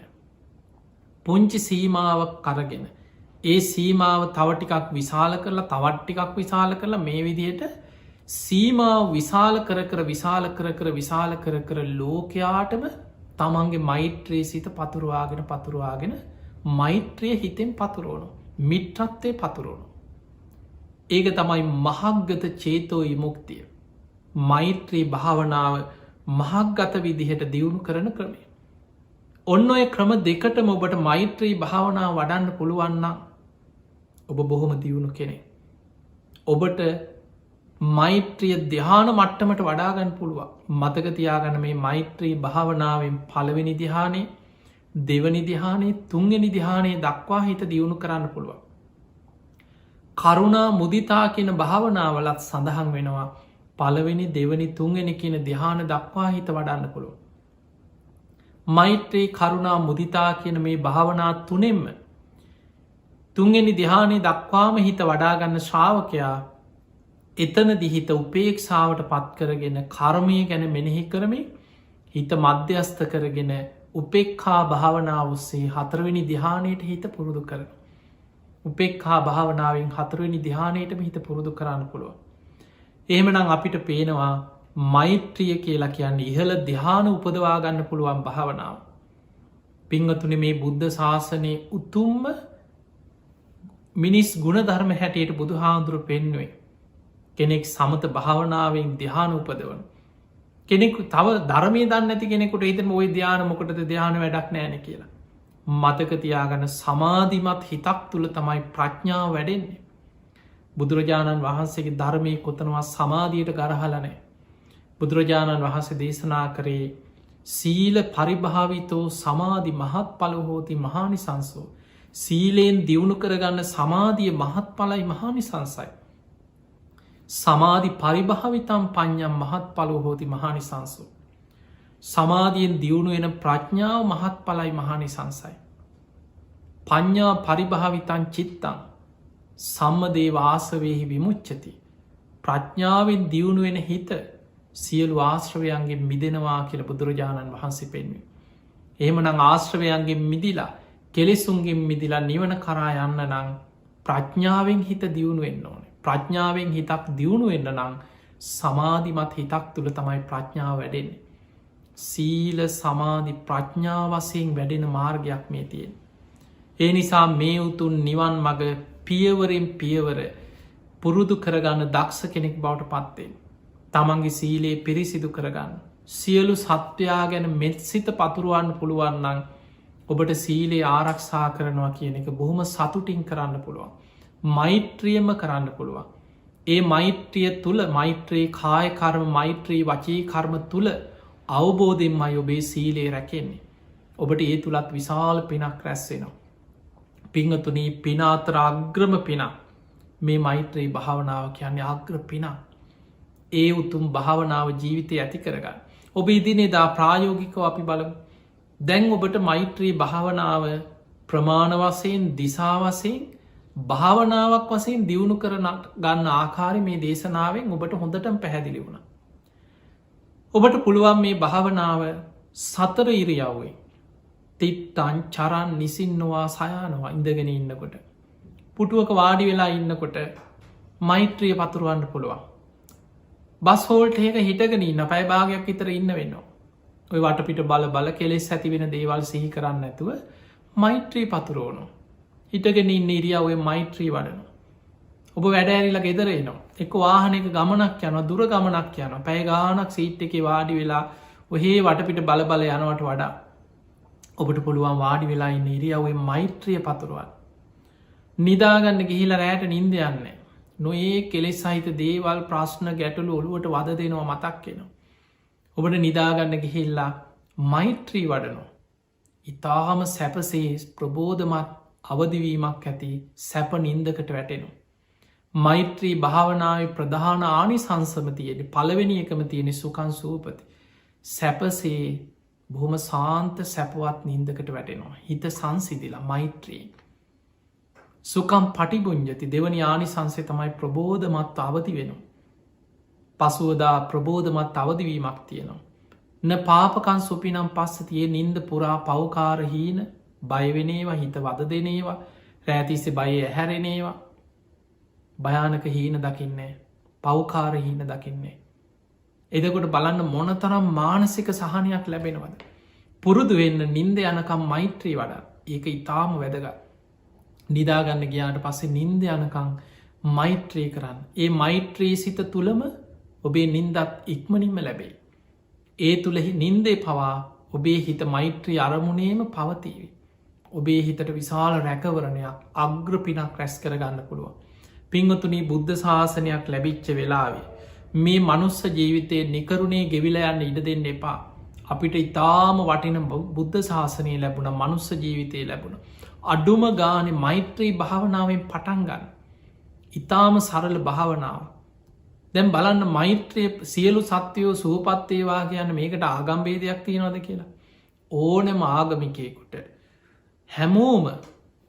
පුංචි සීමාවක් කරගෙන ඒ සීමාව තවටිකක් විශාල කරලා තවට්ටිකක් විශාල කරලා මේ විදියට සීමාව විශාල විශාල කර ලෝකයාටම තමන්ගේ මෛත්‍රයේ සිත පතුරවාගෙන මෛත්‍රිය හිතෙන් පතුරෝණු මිට්‍රත්වය පතුරෝණු. ඒක තමයි මහක්ගත චේතෝ විමුක්තිය. මෛත්‍රී භාවනාව මහක්ගත විදිහට දියුණු කරන ක්‍රමේ. ඔන්න ඔය ක්‍රම දෙකටම ඔබට මෛත්‍රී භාවනාව වඩන්න පුළුවන්නම් ඔබ බොහොම දියුණු කෙනෙ. ඔබට මෛත්‍රිය ධ්‍යාන මට්ටමට වඩාගන්න පුළුවන්. මතකතියාගන්න මේ මෛත්‍රී භාවනාවෙන් පළවෙනි දිහානේ දෙවනි දිහානේ තුන්ගනි දිහානේ දක්වා හිත දියුණු කරන්න පුළුවන්. කරුණා මුදිතා කියන භාවනාවලත් සඳහන් වෙනවා පළවෙනි දෙවනි තුන්ගනි කියන දිහාන දක්වා හිත වඩන්න පුළුව. මෛත්‍රී කරුණා මුදිතා කියන මේ භාවනා තුනෙම්ම තුන්ගනි දිහානේ දක්වාම හිත වඩාගන්න ශ්‍රාවකයා එතන දිහිත උපේක්ෂාවට පත්කරගෙන කර්මය ගැන මෙනෙහි කරමින් හිත මධ්‍යස්ථ කරගෙන උපෙක්කා භාවනාව ඔස්සේ හතරවෙනි දිහානයට හිත පුරුදු කරන. උපෙක්කා භාවනාවෙන් හතරවෙනි දිහානයටම හිත පුරුදු කරන්න පුළුව. එහෙමනම් අපිට පේනවා මෛත්‍රිය කියලා කියන්නේ ඉහළ දිහාන උපදවාගන්න පුළුවන් භාවනාව. පිංහතුන මේ බුද්ධ ශාසනය උතුම්ම මිනිස් ගුණ ධර්ම හැටියට බුදු හාමුදුරු පෙන්නුවේ. කෙනෙක් සමත භාවනාවෙන් දිහාන උපදවන. කෙනෙකු තව ධර්මය දන්න ඇති කෙනෙකුට හිතම ඔය ධ්‍යාන මොකටද ධ්‍යාන වැඩක් නෑන කියලා. මතකතියාගන්න සමාධිමත් හිතක් තුළ තමයි ප්‍රඥාව වැඩෙන්නේ. බුදුරජාණන් වහන්සේගේ ධර්මය කොතනවා සමාධියට ගරහලනෑ. බුදුරජාණන් වහන්සේ දේශනා කරේ සීල පරිභාවිතෝ සමාධි මහත් පලහෝති මහානි සංසෝ. සීලයෙන් දියුණු කරගන්න සමාධිය මහත් පලයි මහානි සංසයි. සමාධි පරිභාවිතම් පඥ්ඥම් මහත් පලෝහෝති මහානි සංසු. සමාධියෙන් දියුණුවෙන ප්‍රඥාව මහත් පලයි මහානි සංසයි. පඥ්ඥා පරිභාවිතන් චිත්තං සම්මදේ වාසවයෙහි විමුච්චති. ප්‍රඥාවෙන් දියුණුවෙන හිත සියලු ආශ්‍රවයන්ගේ මිදෙනවා කියල බුදුරජාණන් වහන්සේ පෙන්වේ. එහෙමනං ආශ්‍රවයන්ගේ මිදිලා කෙලෙසුන්ගේ මිදිලා නිවන කරා යන්න නං ප්‍රඥාවෙන් හිත දියුණුවෙන්න ඕන. ප්‍රඥාවෙන් හිතක් දියුණු වෙන්න නං සමාධිමත් හිතක් තුළ තමයි ප්‍රඥාව වැඩෙන්නේ. සීල සමාධි ප්‍රඥාවසයෙන් වැඩෙන මාර්ගයක් මේ තියෙන්. ඒ නිසා මේ උතුන් නිවන් මග පියවරෙන් පියවර පුරුදු කරගන්න දක්ෂ කෙනෙක් බවට පත්වෙන්. තමන්ගේ සීලයේ පිරිසිදු කරගන්න. සියලු සත්වයා ගැන මෙත් සිත පතුරුවන්න පුළුවන්නන් ඔබට සීලේ ආරක්ෂා කරනවා කියන එක බොහොම සතුටින් කරන්න පුළුවන්. මෛත්‍රියම කරන්න පුළුවන්. ඒ මෛත්‍රිය තුළ මෛත්‍රී කායකර්ම මෛත්‍රී වචී කර්ම තුළ අවබෝධෙන්මයි ඔබේ සීලේ රැකෙන්නේ. ඔබට ඒ තුළත් විශාල පිනක් රැස්වෙනවා. පිංහතුනී පිනාතර අග්‍රම පිනක් මේ මෛත්‍රී භාවනාව කියන්නේ අග්‍ර පිනක්. ඒ උතුම් භාවනාව ජීවිතය ඇති කරගන්න. ඔබ ඉදිනේදා ප්‍රායෝගිකව අපි බලමු. දැන් ඔබට මෛත්‍රී භාවනාව ප්‍රමාණ වසයෙන් දිසාවසයෙන් භාවනාවක් වසයෙන් දියුණු කරන ගන්න ආකාරය මේ දේශනාවෙන් ඔබට හොඳටම පැහැදිලි වුණ. ඔබට පුළුවන් මේ භාවනාව සතර ඉරියව්වේ තිත්තන් චරන් නිසින්නවා සයානවා ඉඳගෙන ඉන්නකොට. පුටුවක වාඩි වෙලා ඉන්නකොට මෛත්‍රිය පතුරුවන්න පුළුවන්. බස් හෝල්ට ඒක හිටගෙන ඉන්න පැයිභාගයක් විතර ඉන්න වෙනවා. ඔය වටපිට බල කෙලෙස් ඇතිවෙන දේවල් සිහි කරන්න ඇතුව මෛත්‍රී පතුරෝනු. හිටගෙන ඉන්න ඉරියාවේ මෛත්‍රී වඩනු. ඔබ වැඩඇරිලා ගෙදරේනවා. එක වාහනක ගමනක් යන දුර ගමනක් යන පැයගානක් සීට් එක වාඩි වෙලා ඔහේ වටපිට බල යනවට වඩා ඔබට පුළුවන් වාඩි වෙලා ඉන්න ඉරියාවේ මෛත්‍රිය පතුරුවන්. නිදාගන්න ගිහිල රෑට නින්ද යන්න. නොඒ කෙලෙස් සහිත දේවල් ප්‍රශ්න ගැටලු ඔළුවට වද දෙනවා මතක් වෙනවා. ඔබට නිදාගන්න ගිහිල්ලා මෛත්‍රී වඩනෝ. ඉතාහම සැපසේ ප්‍රබෝධමත් අවදිවීමක් ඇති සැප නින්දකට වැටෙනු. මෛත්‍රී භාවනාව ප්‍රධාන ආනි සංසම තියෙන පළවෙනි එකම තියෙන සුකන් සූපති. සැපසේ බොහොම සාන්ත සැපවත් නින්දකට වැටෙනවා. හිත සංසිදිලා මෛත්‍රී. සුකම් පටිබුංජති දෙවනි ආනිසංසය තමයි ප්‍රබෝධමත් අවදි වෙනවා. පසුවදා ප්‍රබෝධමත් අවදිවීමක් තියෙනවා. න පාපකන් සුපිනම් පස්සතියේ නින්ද පුරා පවකාරහීන බයවෙනේවා හිත වද දෙනේවා රෑතිස්සෙ බය ඇහැරෙනේවා භයානක හීන දකින්නේ පවකාර හීන දකින්නේ. එදකොට බලන්න මොනතරම් මානසික සහනයක් ලැබෙනවද. පුරුදු වෙන්න නින්ද යනකම් මෛත්‍රී වඩා ඒක ඉතාම වැදග. නිදාගන්න ගයාට පස්සේ නින්ද යනකං මෛත්‍රී කරන්න. ඒ මෛත්‍රී සිත තුළම ඔබේ නින්දත් ඉක්මනින්ම ලැබේ. ඒ තුළෙහි නින්දේ පවා ඔබේ හිත මෛත්‍රී අරමුණේම පවතීවි. ඔබේ හිතට විශාල රැකවරණයක් අග්‍රපිනක් රැස් කරගන්න පුළුවන්. පිංහතුනී බුද්ධ ශාසනයක් ලැබිච්ච වෙලාවේ. මේ මනුස්ස ජීවිතයේ නිකරුණේ ගෙවිලයන්න ඉඩ දෙන්න එපා. අපිට ඉතාම වටින බුද්ධ ශාසනය ලැබුණ මනුස්ස ජීවිතය ලැබුණ. අඩුම ගානෙ මෛත්‍රී භාවනාවෙන් පටන්ගන්න. ඉතාම සරල භාවනාව. දැම් බලන්න මෛත්‍රය සියලු සත්‍යයෝ සූපත්තේවා කියන්න මේකට ආගම්බේදයක් තියෙනවද කියලා. ඕනෙම ආගමිකයෙකුට. හැමෝම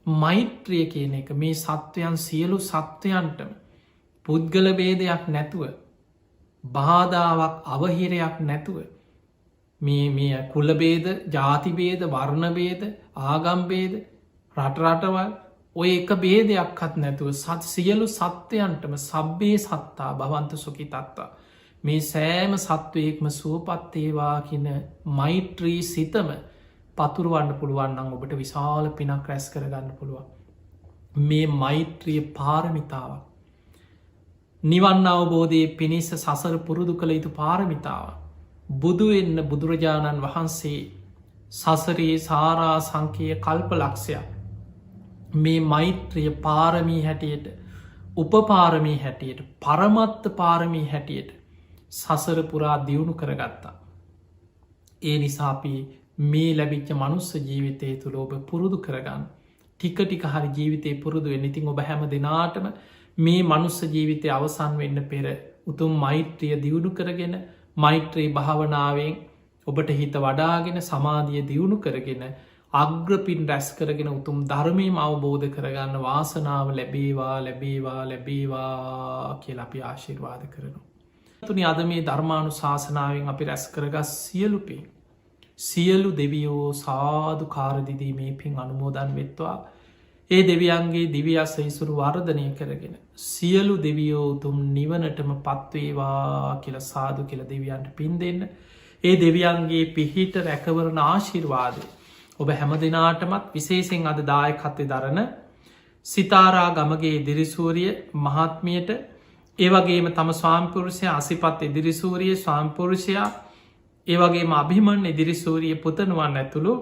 මෛත්‍රිය කියන එක මේ සත්වයන් සියලු සත්වයන්ටම පුද්ගල බේදයක් නැතුව බාධාවක් අවහිරයක් නැතුව මේ කුලබේද ජාතිබේද වර්ණබේද ආගම්බේද රටරටවල් ඔය එක බේදයක්ත් නැතුව සියලු සත්වයන්ටම සබ්බේ සත්තා භවන්ත සුකි තත්තා මේ සෑම සත්වයෙක්ම සුවපත්තේවා කියන මෛත්‍රී සිතම පතුරුවන්න පුළුවන්නම් ඔබට විශාල පිනක් රැස් කරගන්න පුළුවන්. මේ මෛත්‍රිය පාරමිතාව. නිවන්න අවබෝධයේ පිණිස සසර පුරුදු කළ යුතු පාරමිතාව. බුදු එන්න බුදුරජාණන් වහන්සේ සසරයේ සාරා සංකය කල්ප ලක්ෂයක්. මේ මෛත්‍රිය පාරමී හැටියට උපපාරමී හැටියට පරමත්ත පාරමී හැටියට සසර පුරා දියුණු කරගත්තා. ඒ නිසාපී මේ ලැබිච්ච මනුස්ස ජීවිතය තුළ ඔබ පුරුදු කරගන්න ටික ටික හරි ජීවිතය පුරුදු වෙනඉතින් ඔබ හැම දෙනාටම මේ මනුස්ස ජීවිතය අවසන් වෙන්න පෙර උතුම් මෛත්‍රිය දියුණු කරගෙන මෛත්‍රී භාවනාවෙන් ඔබට හිත වඩාගෙන සමාධිය දියුණු කරගෙන අග්‍රපින් රැස් කරගෙන උතුම් ධර්මීම අවබෝධ කරගන්න වාසනාව ලැබේවා ලැබේවා ලැබේවා කියලා අපි ආශිර්වාද කරනවා. තුනි අද මේ ධර්මානු ශාසනාවෙන් අපි රැස් කරගස් සියලුපේ සියලු දෙවියෝ සාධු කාරදිදී මේ පින් අනුමෝදන් වෙත්වා ඒ දෙවියන්ගේ දිවියස්ස ඉසුරු වර්ධනය කරගෙන සියලු දෙවියෝ උතුම් නිවනටම පත්වේවා කියල සාදු කියල දෙවියන්ට පින් දෙන්න ඒ දෙවියන්ගේ පිහිට රැකවරණ ආශිර්වාදය ඔබ හැම දෙනාටමත් විශේෂෙන් අද දායකත්වය දරන සිතාරා ගමගේ ඉදිරිසූරිය මහත්මියට ඒවගේම තම ස්වාම්පුරුෂය අසිපත් ඉදිරිසූරිය ස්වාම්පුරුෂයා ඒවගේම අභිමන් ඉදිරිසූරිය පුතනුවන් ඇතුළු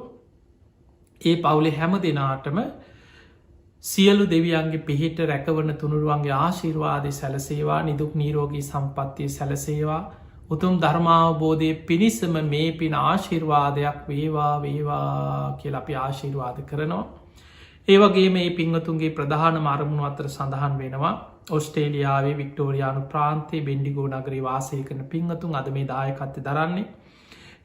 ඒ පවුලේ හැම දෙනාටම සියලු දෙවියන්ගේ පිහිට රැකවන තුනුරුවන්ගේ ආශිර්වාදය සැලසේවා නිදුක් නීරෝගී සම්පත්තිය සැලසේවා උතුම් ධර්මාවබෝධය පිණිසම මේ පින ආශිර්වාදයක් වේවා වේවා කියල අපි ආශිර්වාද කරනවා. ඒවගේ මේ පිංහතුන්ගේ ප්‍රධාන මරමුණු අතර සඳහන් වෙනවා ඔස්ට්‍රේලියාවේ වික්ටෝරයානු ප්‍රාන්තේ බෙන්ඩිගෝ නගරී වාසය කරන පිංහතුන් අද මේ දායකත්ත දරන්නේ.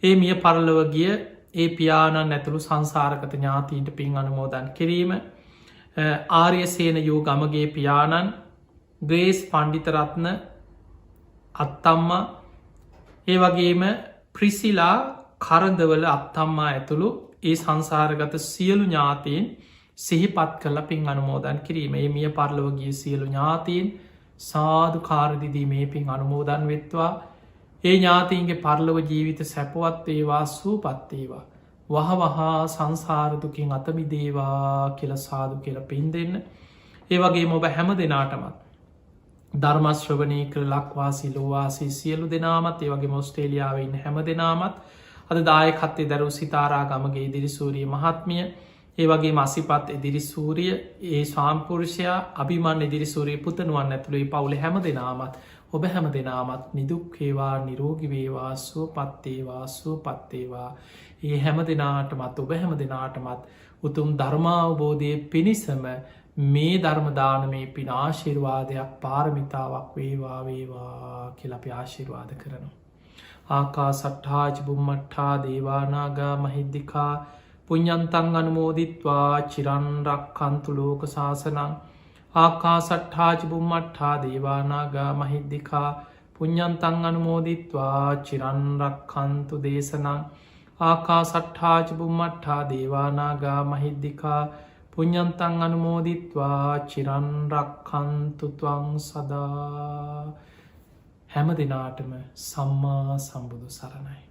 ඒ මිය පරලව ගිය ඒ පියාණන් ඇතුළු සංසාරකත ඥාතීන්ට පින් අනුමෝදන් කිරීම ආර්යසේන යෝ ගමගේ පියාණන් ග්‍රේස් පණ්ඩිතරත්න අත්තම්මා ඒ වගේම ප්‍රිසිලා කරදවල අත්තම්මා ඇතුළු ඒ සංසාරගත සියලු ඥාතීන් සිහිපත් කල පින් අනුමෝදන් කිරීම ඒ මිය පරලවගේ සියලු ඥාතීන් සාධු කාරදිදී මේ පින් අනුමෝදන් වෙත්වා ඒ ඥාතීන්ගේ පරලව ජීවිත සැපවත් ඒවා සූපත්තේවා වහවහා සංසාරදුකින් අතමිදේවා කියල සාදු කියල පින් දෙන්න ඒ වගේ මොබ හැම දෙනාටමත් ධර්මශ්‍රවනය කර ලක්වාසි ලෝවාසි සියලු දෙනාමත් ඒවගේ මොස්ට්‍රේලියාව ඉන්න හැම දෙනාමත් අද දායකත්තේ දරු සිතාරා ගමගේ ඉදිරිසූරිය මහත්මිය ඒවගේ මසිපත් ඉදිරිසූරිය ඒ ස්වාම්පුරුෂයා අභිමන් ඉදිරිසූරිය පුතනුවන් ඇතුළේ පවුල හැම දෙනාමත් ඔබ හැම දෙනාමත් නිදුක්කේවා නිරෝගිවේවා සුවපත්තේවා සුවපත්තේවා ඒ හැම දෙනාටමත් ඔබ හැම දෙනාටමත් උතුම් ධර්මාවබෝධය පිණිසම මේ ධර්මදානමේ පින ආශිර්වාදයක් පාරමිතාවක් වේවා වේවා කියලපි ආශිර්වාද කරනවා. ආකා සට්හාජ බුම්මට්ටා දේවානාගා මහිද්දිකා පුඤ්ඤන්තං අනුමෝදිත්වා චිරන් රක්ඛන්තු ලෝක සාසනං ආකාසට්ඨා ච බුම්මට්ඨා දේවා නාග මහිද්దికා පුඤ්ඤන්තං අනුමෝදිත්වා චිරන් රක්ඛන්තු දේශනං ආකාසට්ඨා ච බුම්මට්ඨා දේවා නාග මහිද්దికා පුඤ්ඤන්තං අනුමෝදිත්වා චිරන් රක්ඛන්තු ත්වං සදා. හැම දිනාටම සම්මා සම්බුදු සරණයි.